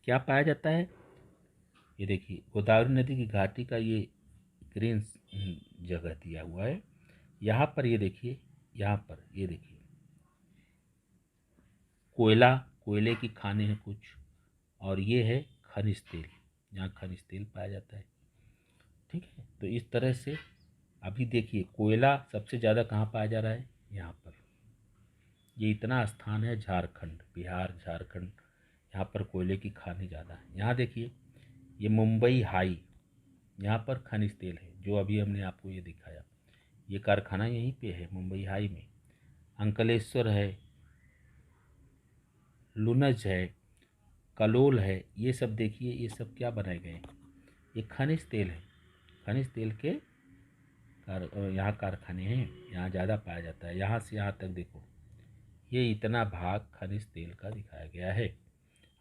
क्या पाया जाता है, ये देखिए गोदावरी नदी की घाटी का ये ग्रीन जगह दिया हुआ है। यहाँ पर ये देखिए, यहाँ पर ये देखिए कोयले की खाने हैं कुछ, और ये है खनिज तेल, यहाँ खनिज तेल पाया जाता है। ठीक है, तो इस तरह से अभी देखिए कोयला सबसे ज़्यादा कहाँ पाया जा रहा है, यहाँ पर। ये इतना स्थान है झारखंड, बिहार झारखंड, यहाँ पर कोयले की खाने ज़्यादा है। यहाँ देखिए ये मुंबई हाई, यहाँ पर खनिज तेल है जो अभी हमने आपको ये दिखाया। ये कारखाना यहीं पे है मुंबई हाई में। अंकलेश्वर है, लुनज है, कलोल है, ये सब देखिए ये सब क्या बनाए गए हैं, ये खनिज तेल है। खनिज तेल के यहाँ कारखाने हैं, यहाँ ज़्यादा पाया जाता है। यहाँ से यहाँ तक देखो, ये इतना भाग खनिज तेल का दिखाया गया है,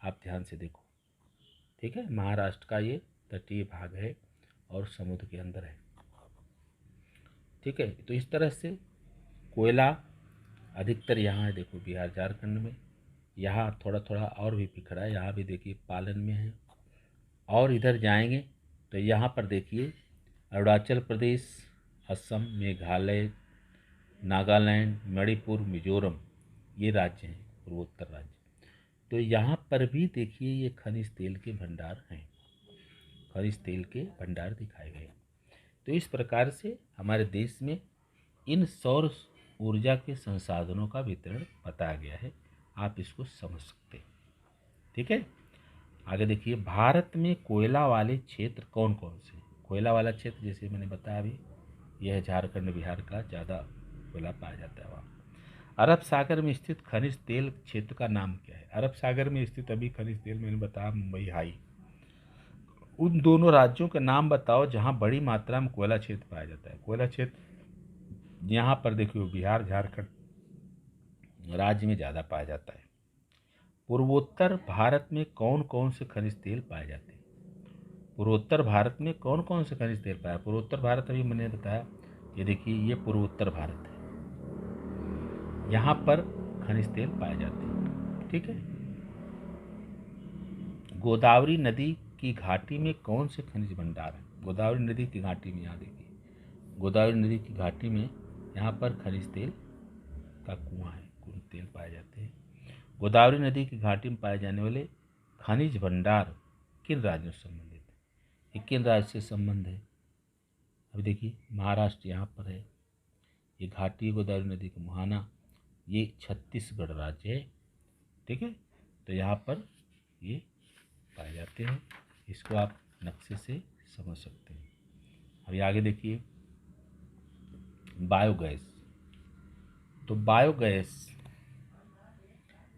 आप ध्यान से देखो। ठीक है, महाराष्ट्र का ये तटीय भाग है और समुद्र के अंदर है। ठीक है, तो इस तरह से कोयला अधिकतर यहाँ है, देखो बिहार झारखंड में। यहाँ थोड़ा थोड़ा और भी बिखरा है, यहाँ भी देखिए पालन में है। और इधर जाएंगे तो यहाँ पर देखिए अरुणाचल प्रदेश, असम, मेघालय, नागालैंड, मणिपुर, मिजोरम, ये राज्य हैं पूर्वोत्तर राज्य। तो यहाँ पर भी देखिए ये खनिज तेल के भंडार हैं, खनिज तेल के भंडार दिखाए गए। तो इस प्रकार से हमारे देश में इन सौर ऊर्जा के संसाधनों का वितरण बताया गया है, आप इसको समझ सकते हैं। ठीक है, आगे देखिए भारत में कोयला वाले क्षेत्र कौन कौन से। कोयला वाला क्षेत्र जैसे मैंने बताया अभी, यह है झारखंड बिहार का, ज़्यादा कोयला पाया जाता है वहाँ। अरब सागर में स्थित खनिज तेल क्षेत्र का नाम क्या है। अरब सागर में स्थित अभी खनिज तेल मैंने बताया मुंबई हाई। उन दोनों राज्यों के नाम बताओ जहाँ बड़ी मात्रा में कोयला क्षेत्र पाया जाता है। कोयला क्षेत्र यहाँ पर देखिए बिहार झारखंड राज्य में ज़्यादा पाया जाता है। पूर्वोत्तर भारत में कौन कौन से खनिज तेल पाए जाते हैं। पूर्वोत्तर भारत में कौन कौन से खनिज तेल पाया। पूर्वोत्तर भारत अभी मैंने बताया, ये देखिए ये पूर्वोत्तर भारत है, यहाँ पर खनिज तेल पाए जाते हैं। ठीक है, गोदावरी नदी की घाटी में कौन से खनिज भंडार हैं। गोदावरी नदी की घाटी में यहाँ देखिए, गोदावरी नदी की घाटी में यहाँ पर खनिज तेल का कुआं है, खनिज तेल पाए जाते हैं। गोदावरी नदी की घाटी में पाए जाने वाले खनिज भंडार किन राज्यों से संबंधित है, ये किन राज्य से संबंध है। अभी देखिए महाराष्ट्र यहाँ पर है, ये घाटी गोदावरी नदी का मुहाना, ये छत्तीसगढ़ राज्य है। ठीक है, तो यहाँ पर ये पाए जाते हैं, इसको आप नक्शे से समझ सकते हैं। अभी आगे देखिए बायोगैस। तो बायोगैस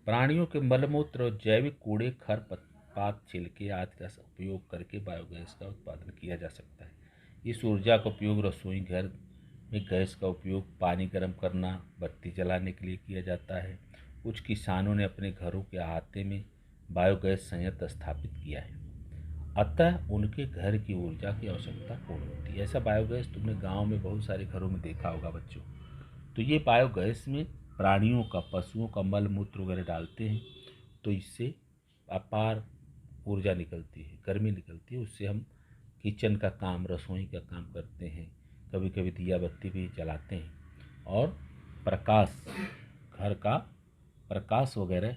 प्राणियों के मलमूत्र और जैविक कूड़े, खरपतवार, छिलके आदि का उपयोग करके बायोगैस का उत्पादन किया जा सकता है। इस ऊर्जा का उपयोग रसोई घर में गैस का उपयोग पानी गर्म करना, बत्ती जलाने के लिए किया जाता है। कुछ किसानों ने अपने घरों के अहाते में बायोगैस संयंत्र स्थापित किया है, अतः उनके घर की ऊर्जा की आवश्यकता पूर्ण होती है। ऐसा बायोगैस तुमने गांव में बहुत सारे घरों में देखा होगा बच्चों। तो ये बायोगैस में प्राणियों का, पशुओं का मल मूत्र वगैरह डालते हैं, तो इससे अपार ऊर्जा निकलती है, गर्मी निकलती है। उससे हम किचन का काम, रसोई का काम करते हैं, कभी कभी दिया बत्ती भी जलाते हैं, और प्रकाश, घर का प्रकाश वगैरह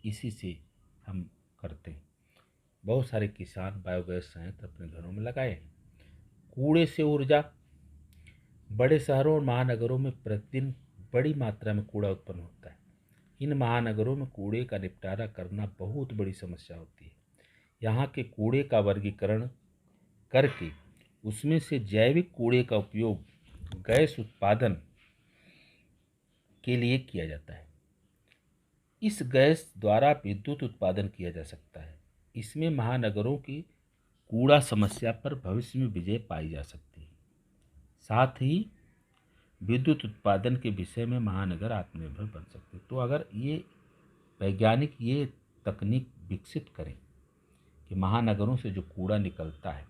इसी से हम करते हैं। बहुत सारे किसान बायोगैस संयंत्र अपने घरों में लगाए हैं। कूड़े से ऊर्जा। बड़े शहरों और महानगरों में प्रतिदिन बड़ी मात्रा में कूड़ा उत्पन्न होता है। इन महानगरों में कूड़े का निपटारा करना बहुत बड़ी समस्या होती है। यहाँ के कूड़े का वर्गीकरण करके उसमें से जैविक कूड़े का उपयोग गैस उत्पादन के लिए किया जाता है। इस गैस द्वारा विद्युत उत्पादन किया जा सकता है। इसमें महानगरों की कूड़ा समस्या पर भविष्य में विजय पाई जा सकती है। साथ ही विद्युत उत्पादन के विषय में महानगर आत्मनिर्भर बन सकते हैं। तो अगर ये वैज्ञानिक ये तकनीक विकसित करें कि महानगरों से जो कूड़ा निकलता है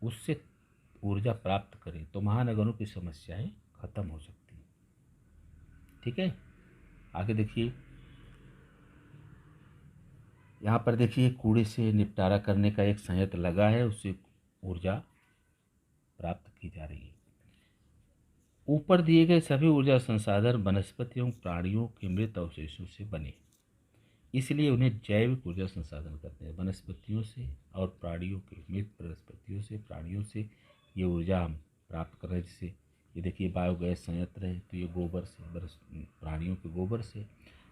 उससे ऊर्जा प्राप्त करें, तो महानगरों की समस्याएं खत्म हो सकती हैं। ठीक है, आगे देखिए, यहाँ पर देखिए कूड़े से निपटारा करने का एक संयंत्र लगा है, उससे ऊर्जा प्राप्त की जा रही है। ऊपर दिए गए सभी ऊर्जा संसाधन वनस्पति एवं प्राणियों के मृत अवशेषों से बने, इसलिए उन्हें जैविक ऊर्जा संसाधन कहते हैं। वनस्पतियों से और प्राणियों के मृत वनस्पतियों से प्राणियों से ये ऊर्जा हम प्राप्त कर रहे हैं। जैसे ये देखिए बायोगैस संयंत्र है, तो ये गोबर से, प्राणियों के गोबर से,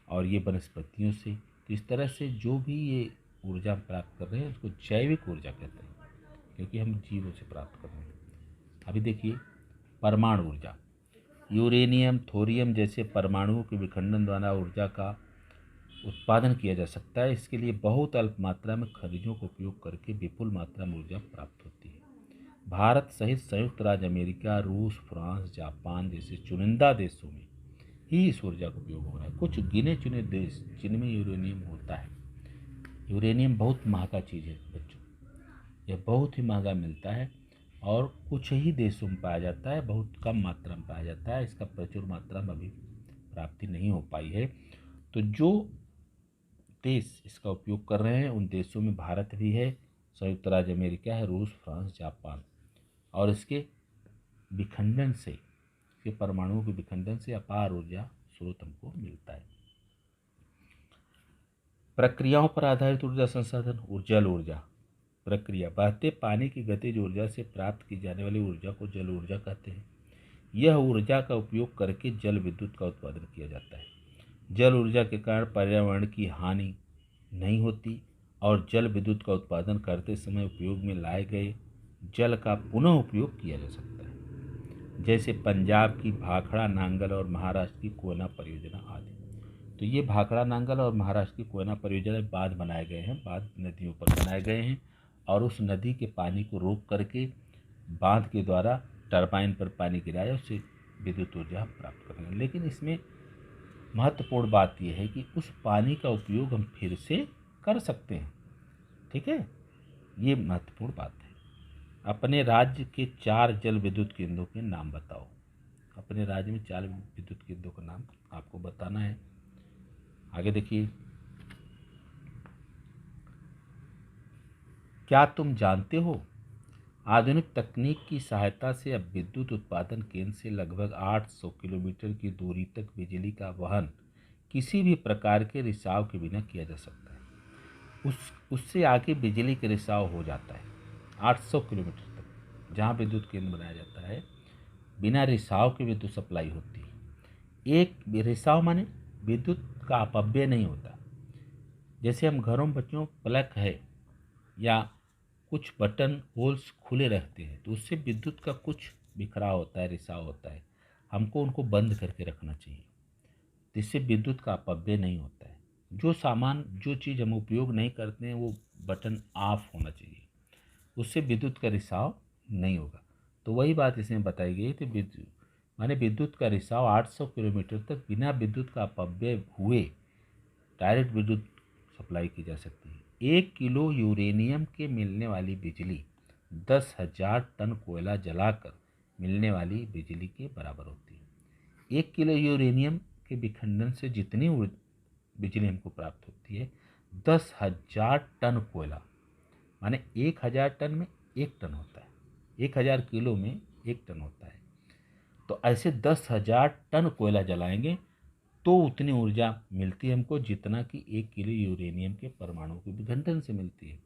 और ये वनस्पतियों से। तो इस तरह से जो भी ये ऊर्जा हम प्राप्त कर रहे हैं उसको जैविक ऊर्जा कहते हैं, क्योंकि हम जीवों से प्राप्त कर रहे हैं। अभी देखिए परमाणु ऊर्जा, यूरेनियम थोरियम जैसे परमाणुओं के विखंडन द्वारा ऊर्जा का उत्पादन किया जा सकता है। इसके लिए बहुत अल्प मात्रा में खनिजों का उपयोग करके विपुल मात्रा में ऊर्जा प्राप्त होती है। भारत सहित संयुक्त राज्य अमेरिका, रूस, फ्रांस, जापान जैसे चुनिंदा देशों में ही इस ऊर्जा का उपयोग हो रहा है। कुछ गिने चुने देश जिनमें यूरेनियम होता है। यूरेनियम बहुत महंगा चीज़ है बच्चों, यह बहुत ही महंगा मिलता है और कुछ ही देशों में पाया जाता है, बहुत कम मात्रा में पाया जाता है। इसका प्रचुर मात्रा में अभी प्राप्ति नहीं हो पाई है। तो जो देश इसका उपयोग कर रहे हैं उन देशों में भारत भी है, संयुक्त राज्य अमेरिका है, रूस, फ्रांस, जापान। और इसके विखंडन से, इसके परमाणुओं के विखंडन से अपार ऊर्जा स्रोत हमको मिलता है। प्रक्रियाओं पर आधारित ऊर्जा संसाधन और जल ऊर्जा प्रक्रिया, बहते पानी की गतिज ऊर्जा से प्राप्त की जाने वाली ऊर्जा को जल ऊर्जा कहते हैं। यह ऊर्जा का उपयोग करके जल विद्युत का उत्पादन किया जाता है। जल ऊर्जा के कारण पर्यावरण की हानि नहीं होती और जल विद्युत का उत्पादन करते समय उपयोग में लाए गए जल का पुनः उपयोग किया जा सकता है, जैसे पंजाब की भाखड़ा नांगल और महाराष्ट्र की कोयना परियोजना आदि। तो ये भाखड़ा नांगल और महाराष्ट्र की कोयना परियोजना बांध बनाए गए हैं, बांध नदियों पर बनाए गए हैं और उस नदी के पानी को रोक करके बांध के द्वारा टरबाइन पर पानी गिराया, उससे विद्युत ऊर्जा प्राप्त कर रहे हैं। लेकिन इसमें महत्वपूर्ण बात यह है कि उस पानी का उपयोग हम फिर से कर सकते हैं। ठीक है, ये महत्वपूर्ण बात है। अपने राज्य के 4 जल विद्युत केंद्रों के नाम बताओ। अपने राज्य में 4 विद्युत केंद्रों का नाम आपको बताना है। आगे देखिए, क्या तुम जानते हो आधुनिक तकनीक की सहायता से अब विद्युत उत्पादन केंद्र से लगभग 800 किलोमीटर की दूरी तक बिजली का वहन किसी भी प्रकार के रिसाव के बिना किया जा सकता है। उससे आगे बिजली के रिसाव हो जाता है। 800 किलोमीटर तक जहाँ विद्युत केंद्र बनाया जाता है बिना रिसाव के विद्युत सप्लाई होती है। एक रिसाव माने विद्युत का अपव्यय नहीं होता। जैसे हम घरों में बच्चों प्लग है या कुछ बटन होल्स खुले रहते हैं तो उससे विद्युत का कुछ बिखराव होता है, रिसाव होता है। हमको उनको बंद करके रखना चाहिए, जिससे विद्युत का अपव्यय नहीं होता है। जो सामान, जो चीज़ हम उपयोग नहीं करते हैं वो बटन ऑफ होना चाहिए, उससे विद्युत का रिसाव नहीं होगा। तो वही बात इसमें बताई गई थी, विद्युत माने विद्युत का रिसाव 800 किलोमीटर तक बिना विद्युत का अपव्यय हुए डायरेक्ट विद्युत सप्लाई की जा सकती है। 1 किलो यूरेनियम के मिलने वाली बिजली 10,000 टन कोयला जलाकर मिलने वाली बिजली के बराबर होती है। 1 किलो यूरेनियम के विखंडन से जितनी बिजली हमको प्राप्त होती है 10,000 टन कोयला, माने 1,000 टन में 1 टन होता है, 1,000 किलो में 1 टन होता है। तो ऐसे 10,000 टन कोयला जलाएंगे तो उतनी ऊर्जा मिलती है हमको जितना कि 1 किलो यूरेनियम के परमाणु के विखंडन से मिलती है।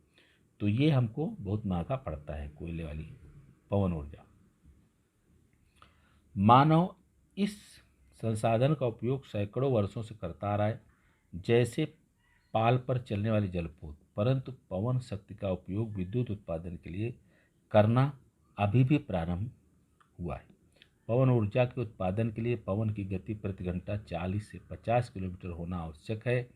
तो ये हमको बहुत महंगा पड़ता है कोयले वाली पवन ऊर्जा। मानव इस संसाधन का उपयोग सैकड़ों वर्षों से करता आ रहा है, जैसे पाल पर चलने वाली जलपोत, परंतु पवन शक्ति का उपयोग विद्युत उत्पादन के लिए करना अभी भी प्रारंभ हुआ है। पवन ऊर्जा के उत्पादन के लिए पवन की गति प्रति घंटा 40 से 50 किलोमीटर होना आवश्यक है।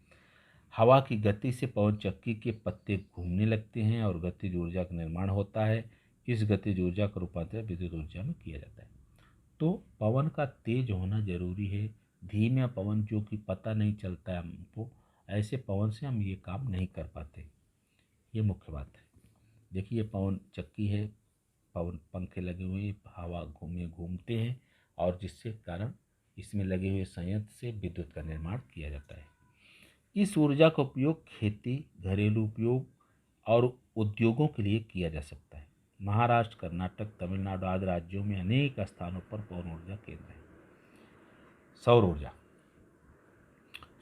हवा की गति से पवन चक्की के पत्ते घूमने लगते हैं और गतिज ऊर्जा का निर्माण होता है। इस गतिज ऊर्जा का रूपांतरण विद्युत ऊर्जा में किया जाता है। तो पवन का तेज होना जरूरी है। धीमे पवन जो कि पता नहीं चलता है हमको, ऐसे पवन से हम ये काम नहीं कर पाते। ये मुख्य बात है। देखिए पवन चक्की है, पवन पंखे लगे हुए, हवा घूमते हैं और जिससे कारण इसमें लगे हुए संयंत्र से विद्युत का निर्माण किया जाता है। इस ऊर्जा का उपयोग खेती, घरेलू उपयोग और उद्योगों के लिए किया जा सकता है। महाराष्ट्र, कर्नाटक, तमिलनाडु आदि राज्यों में अनेक स्थानों पर पवन ऊर्जा केंद्र हैं। सौर ऊर्जा।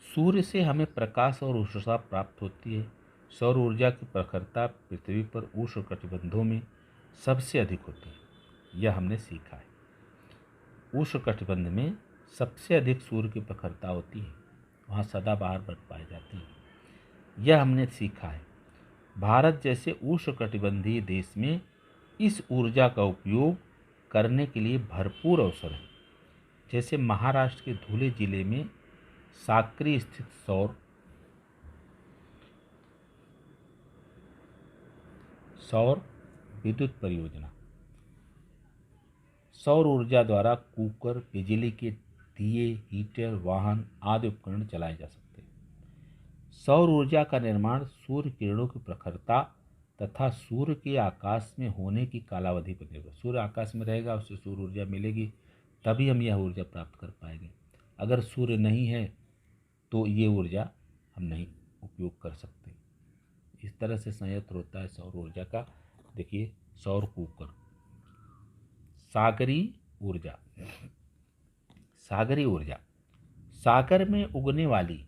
सूर्य से हमें प्रकाश और ऊष्मा प्राप्त होती है। सौर ऊर्जा की प्रखरता पृथ्वी पर उष्णकटिबंधों में सबसे अधिक होती है, यह हमने सीखा है। उष्णकटिबंध में सबसे अधिक सूर्य की प्रखरता होती है, वहाँ सदाबहार बर्फ पाए जाते हैं, यह हमने सीखा है। भारत जैसे उष्णकटिबंधीय देश में इस ऊर्जा का उपयोग करने के लिए भरपूर अवसर है। जैसे महाराष्ट्र के धुले जिले में साक्री स्थित सौर विद्युत परियोजना, सौर ऊर्जा द्वारा कुकर, बिजली के दिए, हीटर, वाहन आदि उपकरण चलाए जा सकते हैं। सौर ऊर्जा का निर्माण सूर्य किरणों की प्रखरता तथा सूर्य के आकाश में होने की कालावधि पर निर्भर। सूर्य आकाश में रहेगा, उससे सूर्य ऊर्जा मिलेगी, तभी हम यह ऊर्जा प्राप्त कर पाएंगे। अगर सूर्य नहीं है तो ये ऊर्जा हम नहीं उपयोग कर सकते। इस तरह से संयंत्र होता है सौर ऊर्जा का। देखिए सौर कुकर। सागरी ऊर्जा। सागरी ऊर्जा सागर में उगने वाली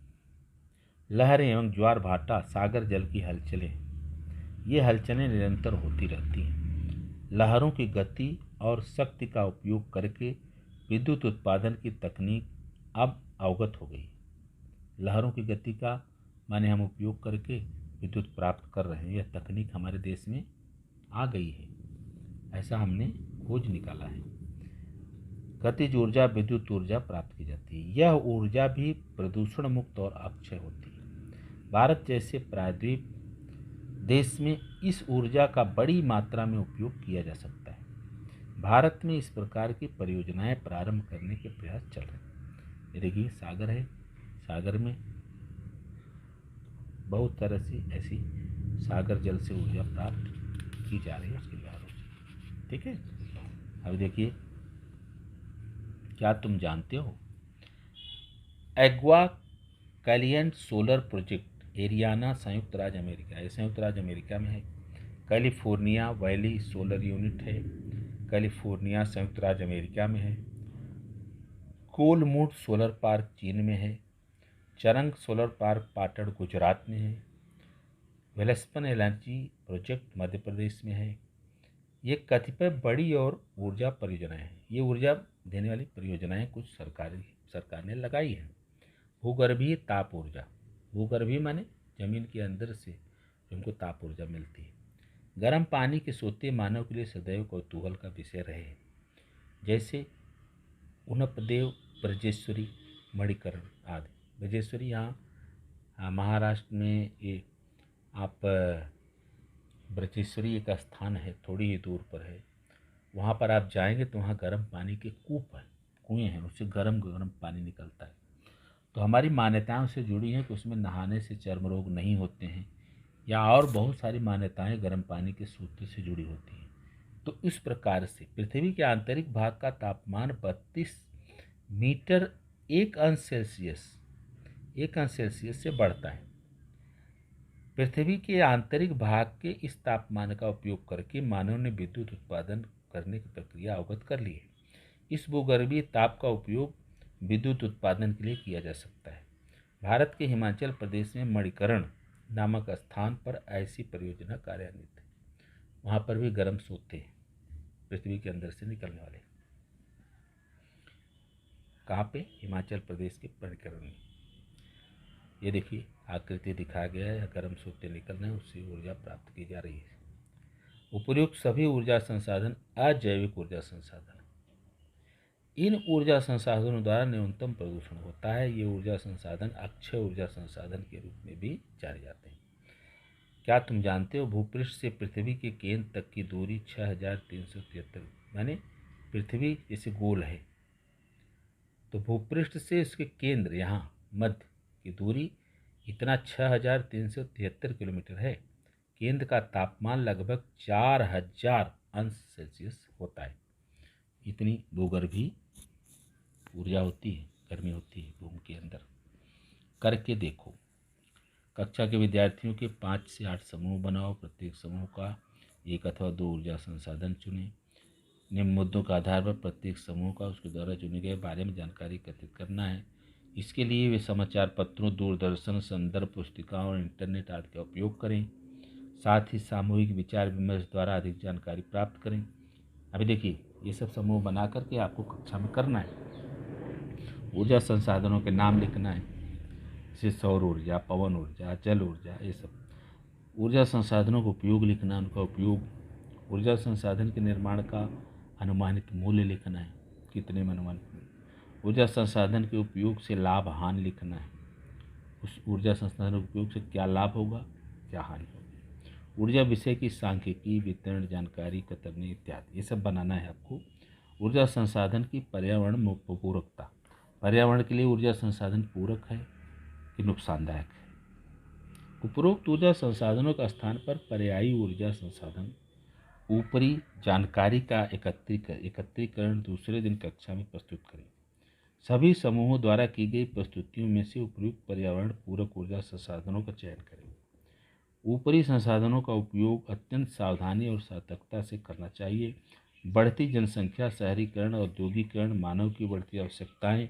लहरें एवं ज्वार भाटा सागर जल की हलचलें, ये हलचलें निरंतर होती रहती हैं। लहरों की गति और शक्ति का उपयोग करके विद्युत उत्पादन की तकनीक अब अवगत हो गई। लहरों की गति का माने हम उपयोग करके विद्युत प्राप्त कर रहे हैं, यह तकनीक हमारे देश में आ गई है, ऐसा हमने खोज निकाला है। गतिज ऊर्जा विद्युत ऊर्जा प्राप्त की जाती है। यह ऊर्जा भी प्रदूषण मुक्त और अक्षय होती है। भारत जैसे प्रायद्वीप देश में इस ऊर्जा का बड़ी मात्रा में उपयोग किया जा सकता है। भारत में इस प्रकार की परियोजनाएं प्रारंभ करने के प्रयास चल रहे हैं। ये देखिए सागर है, सागर में बहुत तरह से ऐसी सागर जल से ऊर्जा प्राप्त की जा रही है उसके लहरों से। ठीक है, अब देखिए क्या तुम जानते हो एग्वा कैलियंट सोलर प्रोजेक्ट एरियाना संयुक्त राज्य अमेरिका, ये संयुक्त राज्य अमेरिका में है। कैलिफोर्निया वैली सोलर यूनिट है, कैलिफोर्निया संयुक्त राज्य अमेरिका में है। कोलमुड सोलर पार्क चीन में है। चरंग सोलर पार्क पाटण गुजरात में है। वेलस्पन एनर्जी प्रोजेक्ट मध्य प्रदेश में है। ये कतिपय बड़ी और ऊर्जा परियोजनाएं हैं। ये ऊर्जा देने वाली परियोजनाएं कुछ सरकार ने लगाई है। भूगर्भीय ताप ऊर्जा, भूगर्भीय माने जमीन के अंदर से हमको ताप ऊर्जा मिलती है। गर्म पानी के सोते मानव के लिए सदैव कौतूहल का विषय रहे हैं, जैसे उनपदेव, ब्रजेश्वरी, मणिकरण आदि। ब्रजेश्वरी यहाँ महाराष्ट्र में ये आप ब्रजेश्वरी एक स्थान है, थोड़ी ही दूर पर है। वहाँ पर आप जाएंगे तो वहाँ गर्म पानी के कुएँ हैं, उससे गर्म गर्म पानी निकलता है। तो हमारी मान्यताओं से जुड़ी हैं कि उसमें नहाने से चर्म रोग नहीं होते हैं, या और बहुत सारी मान्यताएं गर्म पानी के सूत्र से जुड़ी होती हैं। तो इस प्रकार से पृथ्वी के आंतरिक भाग का तापमान 32 मीटर 1 अंश सेल्सियस से बढ़ता है। पृथ्वी के आंतरिक भाग के इस तापमान का उपयोग करके मानव ने विद्युत उत्पादन करने की प्रक्रिया अवगत कर ली है। इस भूगर्भीय ताप का उपयोग विद्युत उत्पादन के लिए किया जा सकता है। भारत के हिमाचल प्रदेश में मणिकरण नामक स्थान पर ऐसी परियोजना कार्यान्वित है। वहाँ पर भी गर्म सोते हैं पृथ्वी के अंदर से निकलने वाले। कहाँ पे? हिमाचल प्रदेश के मणिकरण में। ये देखिए आकृति दिखाया गया है, गर्म सोते निकल रहे हैं, उससे ऊर्जा प्राप्त की जा रही है। उपर्युक्त सभी ऊर्जा संसाधन अजैविक ऊर्जा संसाधन। इन ऊर्जा संसाधनों द्वारा न्यूनतम प्रदूषण होता है। ये ऊर्जा संसाधन अक्षय ऊर्जा संसाधन के रूप में भी जाने जाते हैं। क्या तुम जानते हो भूपृष्ठ से पृथ्वी के केंद्र तक की दूरी 6373, माने पृथ्वी जैसे गोल है तो भूपृष्ठ से इसके केंद्र यहाँ मध्य की दूरी इतना 6373 किलोमीटर है। केंद्र का तापमान लगभग 4000 अंश सेल्सियस होता है। इतनी भूगर्भीय ऊर्जा होती है, गर्मी होती है भूमि के अंदर। करके देखो। कक्षा के विद्यार्थियों के 5 से 8 समूह बनाओ। प्रत्येक समूह का 1 अथवा 2 ऊर्जा संसाधन चुनें। निम्न मुद्दों के आधार पर प्रत्येक समूह का उसके द्वारा चुने गए बारे में जानकारी एकत्रित करना है। इसके लिए वे समाचार पत्रों, दूरदर्शन, संदर्भ पुस्तिकाओं और इंटरनेट आदि का उपयोग करें। साथ ही सामूहिक विचार विमर्श द्वारा अधिक जानकारी प्राप्त करें। अभी देखिए, ये सब समूह बना करके आपको कक्षा में करना है। ऊर्जा संसाधनों के नाम लिखना है, जैसे सौर ऊर्जा, पवन ऊर्जा, जल ऊर्जा, ये सब ऊर्जा संसाधनों का उपयोग लिखना, उनका उपयोग, ऊर्जा संसाधन के निर्माण का अनुमानित मूल्य लिखना है, कितने में अनुमानित, ऊर्जा संसाधन के उपयोग से लाभ हानि लिखना है, उस ऊर्जा संसाधन के उपयोग से क्या लाभ होगा, क्या हानि होगी, ऊर्जा विषय की सांख्यिकी, वितरण जानकारी कतरनी इत्यादि, ये सब बनाना है आपको। ऊर्जा संसाधन की पर्यावरण पूरकता, पर्यावरण के लिए ऊर्जा संसाधन पूरक है कि नुकसानदायक है। उपरोक्त ऊर्जा संसाधनों का स्थान पर पर्यायी ऊर्जा संसाधन ऊपरी जानकारी का एकत्रीकरण दूसरे दिन कक्षा में प्रस्तुत करें। सभी समूहों द्वारा की गई प्रस्तुतियों में से उपयुक्त पर्यावरण पूरक ऊर्जा संसाधनों का चयन करें। ऊपरी संसाधनों का उपयोग अत्यंत सावधानी और सतर्कता से करना चाहिए। बढ़ती जनसंख्या, शहरीकरण, औद्योगिकरण, मानव की बढ़ती आवश्यकताएं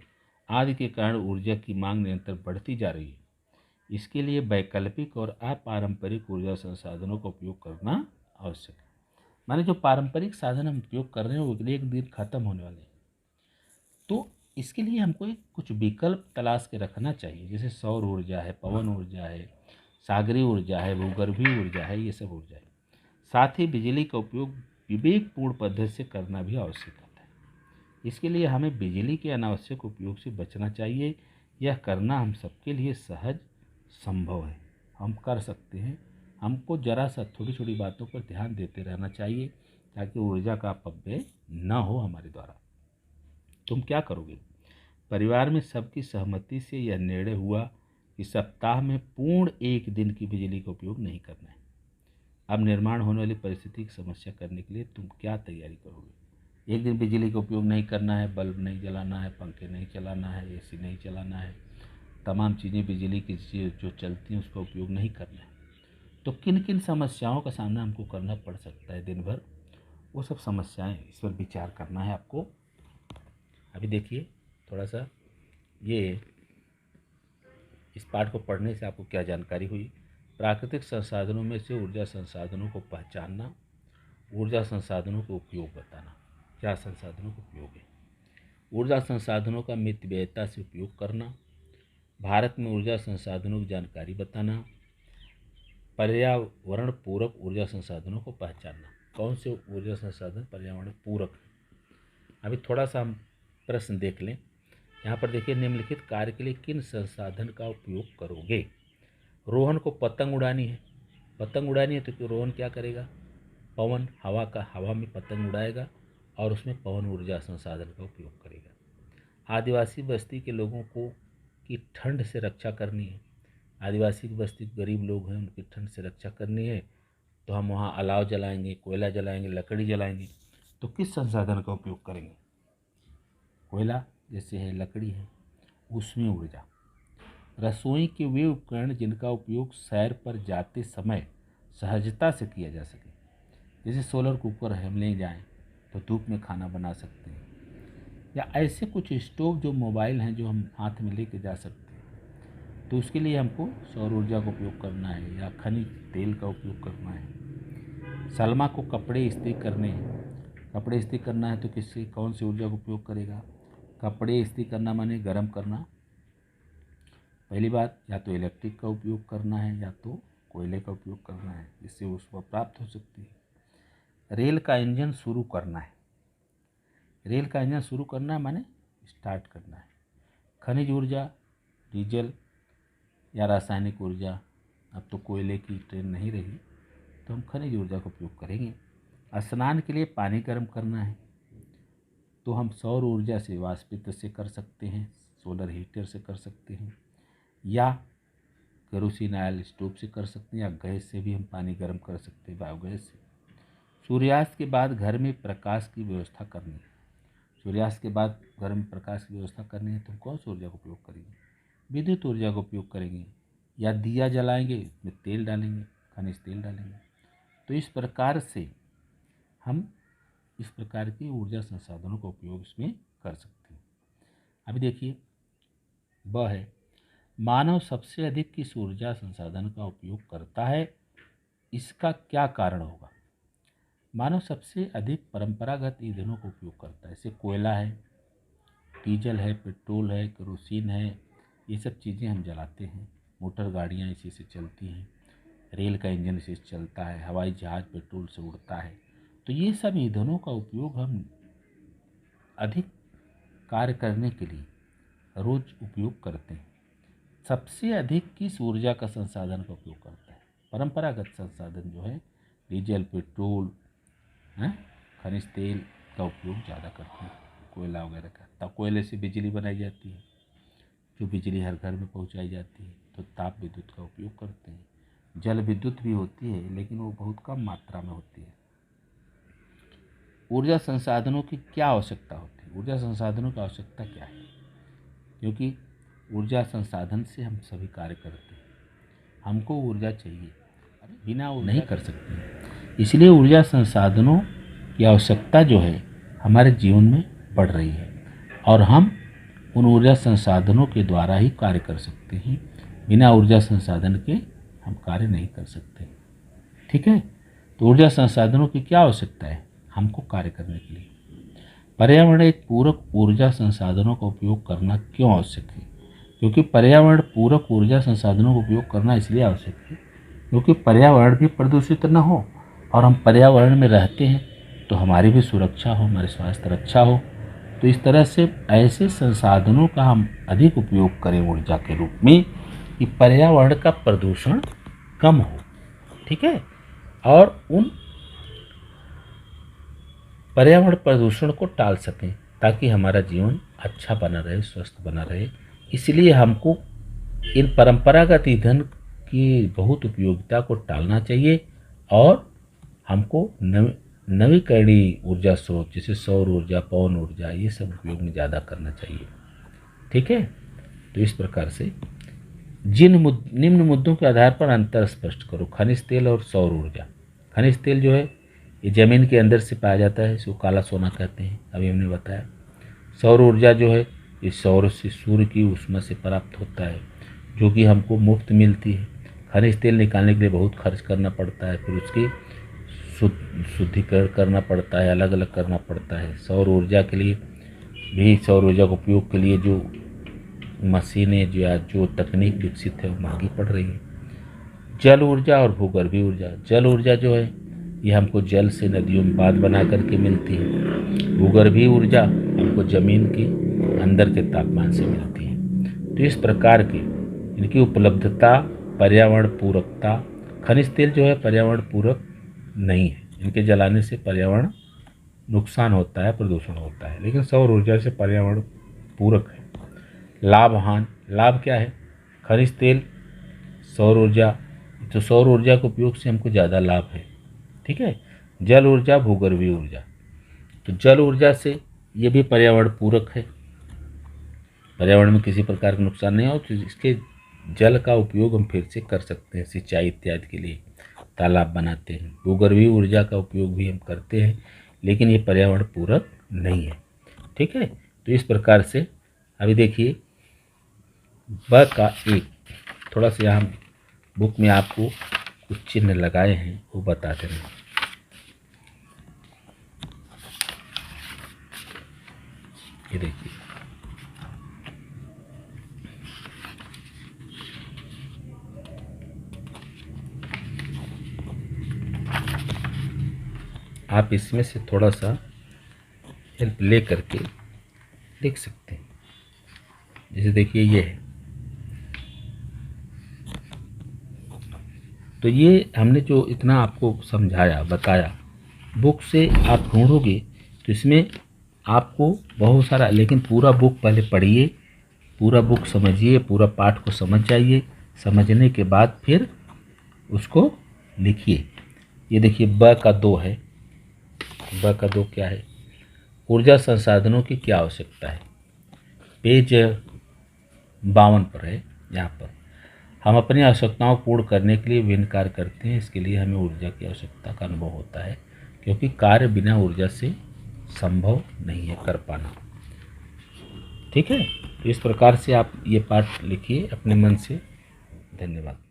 आदि के कारण ऊर्जा की मांग निरंतर बढ़ती जा रही है। इसके लिए वैकल्पिक और अपारंपरिक ऊर्जा संसाधनों का उपयोग करना आवश्यक है। माने जो पारंपरिक साधन हम उपयोग कर रहे हैं वो एक दिन खत्म होने वाले हैं, तो इसके लिए हमको एक कुछ विकल्प तलाश के रखना चाहिए। जैसे सौर ऊर्जा है, पवन ऊर्जा है, सागरीय ऊर्जा है, भूगर्भीय ऊर्जा है, ये सब ऊर्जा है। साथ ही बिजली का उपयोग विवेकपूर्ण पद्धति से करना भी आवश्यक होता है। इसके लिए हमें बिजली के अनावश्यक उपयोग से बचना चाहिए। यह करना हम सबके लिए सहज संभव है, हम कर सकते हैं। हमको जरा सा छोटी छोटी बातों पर ध्यान देते रहना चाहिए ताकि ऊर्जा का अपव्यय न हो हमारे द्वारा। तुम क्या करोगे? परिवार में सबकी सहमति से यह निर्णय हुआ कि सप्ताह में पूर्ण 1 दिन की बिजली का उपयोग नहीं करना है। अब निर्माण होने वाली परिस्थिति की समस्या करने के लिए तुम क्या तैयारी करोगे? 1 दिन बिजली का उपयोग नहीं करना है, बल्ब नहीं जलाना है, पंखे नहीं चलाना है, एसी नहीं चलाना है, तमाम चीज़ें बिजली की जो चलती हैं उसका उपयोग नहीं करना है। तो किन किन समस्याओं का सामना हमको करना पड़ सकता है दिन भर, वो सब समस्याएं, इस पर विचार करना है आपको। अभी देखिए थोड़ा सा ये इस पाठ को पढ़ने से आपको क्या जानकारी हुई। प्राकृतिक संसाधनों में से ऊर्जा संसाधनों को पहचानना, ऊर्जा संसाधनों का उपयोग बताना, क्या संसाधनों का उपयोग है, ऊर्जा संसाधनों का मितव्ययिता से उपयोग करना, भारत में ऊर्जा संसाधनों की जानकारी बताना, पर्यावरण पूरक ऊर्जा संसाधनों को पहचानना। कौन से ऊर्जा संसाधन पर्यावरण पूरक है? अभी थोड़ा सा हम प्रश्न देख लें। यहाँ पर देखिए, निम्नलिखित कार्य के लिए किन संसाधन का उपयोग करोगे? रोहन को पतंग उड़ानी है। पतंग उड़ानी है तो रोहन क्या करेगा? पवन, हवा में पतंग उड़ाएगा और उसमें पवन ऊर्जा संसाधन का उपयोग करेगा। आदिवासी बस्ती के लोगों को की ठंड से रक्षा करनी है। आदिवासी की बस्ती गरीब लोग हैं, उनकी ठंड से रक्षा करनी है, तो हम वहाँ अलाव जलाएंगे, कोयला जलाएंगे, लकड़ी जलाएंगे। तो किस संसाधन का उपयोग करेंगे? कोयला जैसे है, लकड़ी है, उसमें ऊर्जा। रसोई के वे उपकरण जिनका उपयोग सैर पर जाते समय सहजता से किया जा सके, जैसे सोलर कुकर है, हम ले जाएँ तो धूप में खाना बना सकते हैं, या ऐसे कुछ स्टोव जो मोबाइल हैं जो हम हाथ में लेके जा सकते हैं, तो उसके लिए हमको सौर ऊर्जा का उपयोग करना है या खनिज तेल का उपयोग करना है। सलमा को कपड़े इस्त्री करने हैं। कपड़े इस्त्री करना है तो किससे, कौन सी ऊर्जा का उपयोग करेगा? कपड़े इस्त्री करना माने गर्म करना। पहली बात, या तो इलेक्ट्रिक का उपयोग करना है या तो कोयले का उपयोग करना है, जिससे उसको प्राप्त हो सकती है। रेल का इंजन शुरू करना है। रेल का इंजन शुरू करना है माने स्टार्ट करना है। खनिज ऊर्जा, डीजल या रासायनिक ऊर्जा, अब तो कोयले की ट्रेन नहीं रही तो हम खनिज ऊर्जा का उपयोग करेंगे। स्नान के लिए पानी गर्म करना है तो हम सौर ऊर्जा से वाष्पित से कर सकते हैं, सोलर हीटर से कर सकते हैं, या केरोसिन ऑयल स्टोव से कर सकते हैं, या गैस से भी हम पानी गर्म कर सकते हैं, बायोगैस से। सूर्यास्त के बाद घर में प्रकाश की व्यवस्था करनी है। सूर्यास्त के बाद घर में प्रकाश की व्यवस्था करनी है तो हम कौन सी ऊर्जा का उपयोग करेंगे? विद्युत ऊर्जा का उपयोग करेंगे, या दिया जलाएंगे, उसमें तेल डालेंगे, खनिज तेल डालेंगे। तो इस प्रकार से हम इस प्रकार की ऊर्जा संसाधनों का उपयोग इसमें कर सकते हैं। अभी देखिए, वह है मानव सबसे अधिक किस ऊर्जा संसाधन का उपयोग करता है, इसका क्या कारण होगा? मानव सबसे अधिक परंपरागत ईंधनों का उपयोग करता है, जैसे कोयला है, डीजल है, पेट्रोल है, केरोसिन है, ये सब चीज़ें हम जलाते हैं। मोटर गाड़ियाँ इसी से चलती हैं, रेल का इंजन इसी से चलता है, हवाई जहाज़ पेट्रोल से उड़ता है। तो ये सब ईंधनों का उपयोग हम अधिक कार्य करने के लिए रोज उपयोग करते हैं। सबसे अधिक किस ऊर्जा का संसाधन का उपयोग करता है? परंपरागत संसाधन जो है डीजल, पेट्रोल, खनिज तेल का उपयोग ज़्यादा करते हैं, कोयला वगैरह का। तब कोयले से बिजली बनाई जाती है, जो बिजली हर घर में पहुंचाई जाती है। तो ताप विद्युत का उपयोग करते हैं। जल विद्युत भी होती है लेकिन वो बहुत कम मात्रा में होती है। ऊर्जा संसाधनों की क्या आवश्यकता होती है? ऊर्जा संसाधनों की आवश्यकता क्या है? क्योंकि ऊर्जा संसाधन से हम सभी कार्य करते हैं, हमको ऊर्जा चाहिए, बिना ऊर्जा नहीं कर सकते। इसलिए ऊर्जा संसाधनों की आवश्यकता जो है हमारे जीवन में बढ़ रही है और हम उन ऊर्जा संसाधनों के द्वारा ही कार्य कर सकते हैं। बिना ऊर्जा संसाधन के हम कार्य नहीं कर सकते। ठीक है, तो ऊर्जा संसाधनों की क्या आवश्यकता है हमको कार्य करने के लिए? पर्यावरण एक पूरक ऊर्जा संसाधनों का उपयोग करना क्यों आवश्यक है? क्योंकि पर्यावरण पूरक ऊर्जा संसाधनों का उपयोग करना इसलिए आवश्यक है क्योंकि पर्यावरण भी प्रदूषित न हो, और हम पर्यावरण में रहते हैं तो हमारी भी सुरक्षा हो, हमारे स्वास्थ्य रक्षा हो। तो इस तरह से ऐसे संसाधनों का हम अधिक उपयोग करें ऊर्जा के रूप में कि पर्यावरण का प्रदूषण कम हो। ठीक है, और उन पर्यावरण प्रदूषण को टाल सकें ताकि हमारा जीवन अच्छा बना रहे, स्वस्थ बना रहे। इसलिए हमको इन परंपरागत ईंधन की बहुत उपयोगिता को टालना चाहिए और हमको नवीकरणीय ऊर्जा स्रोत जैसे सौर ऊर्जा, पवन ऊर्जा, ये सब उपयोग में ज़्यादा करना चाहिए। ठीक है, तो इस प्रकार से निम्न मुद्दों के आधार पर अंतर स्पष्ट करो। खनिज तेल और सौर ऊर्जा। खनिज तेल जो है ये ज़मीन के अंदर से पाया जाता है, इसको काला सोना कहते हैं, अभी हमने बताया। सौर ऊर्जा जो है ये सौर से, सूर्य की ऊष्मा से प्राप्त होता है जो कि हमको मुफ्त मिलती है। खनिज तेल निकालने के लिए बहुत खर्च करना पड़ता है, फिर उसकी शुद्धिकरण करना पड़ता है, अलग अलग करना पड़ता है। सौर ऊर्जा के लिए भी, सौर ऊर्जा के उपयोग के लिए जो मशीनें जो तकनीक विकसित है वो महंगी पड़ रही है। जल ऊर्जा और भूगर्भीय ऊर्जा। जल ऊर्जा जो है ये हमको जल से नदियों में बांध बना करके मिलती है। भूगर्भीय ऊर्जा हमको ज़मीन के अंदर के तापमान से मिलती है। तो इस प्रकार की इनकी उपलब्धता, पर्यावरण पूरकता। खनिज तेल जो है पर्यावरण पूरक नहीं है, इनके जलाने से पर्यावरण नुकसान होता है, प्रदूषण होता है, लेकिन सौर ऊर्जा से पर्यावरण पूरक है। लाभ हानि। लाभ क्या है? खनिज तेल, सौर ऊर्जा, तो सौर ऊर्जा के उपयोग से हमको ज़्यादा लाभ है। ठीक है, जल ऊर्जा, भूगर्भीय ऊर्जा। तो जल ऊर्जा से ये भी पर्यावरण पूरक है, पर्यावरण में किसी प्रकार का नुकसान नहीं हो, तो इसके जल का उपयोग हम फिर से कर सकते हैं, सिंचाई इत्यादि के लिए तालाब बनाते हैं। भूगर्भीय ऊर्जा का उपयोग भी हम करते हैं लेकिन ये पर्यावरण पूरक नहीं है। ठीक है, तो इस प्रकार से अभी देखिए ब का एक थोड़ा सा यहाँ बुक में आपको कुछ चिन्ह लगाए हैं वो बताते हैं। ये देखिए, आप इसमें से थोड़ा सा हेल्प ले करके लिख सकते हैं। जैसे देखिए ये है, तो ये हमने जो इतना आपको समझाया बताया, बुक से आप ढूंढोगे तो इसमें आपको बहुत सारा, लेकिन पूरा बुक पहले पढ़िए, पूरा बुक समझिए, पूरा पाठ को समझ जाइए, समझने के बाद फिर उसको लिखिए। ये देखिए ब का 2 है, ब का 2 क्या है, ऊर्जा संसाधनों की क्या आवश्यकता है। पेज 52 पर है। यहाँ पर हम अपनी आवश्यकताओं को पूर्ण करने के लिए विभिन्न कार्य करते हैं, इसके लिए हमें ऊर्जा की आवश्यकता का अनुभव होता है, क्योंकि कार्य बिना ऊर्जा से संभव नहीं है कर पाना। ठीक है, तो इस प्रकार से आप ये पाठ लिखिए अपने मन से। धन्यवाद।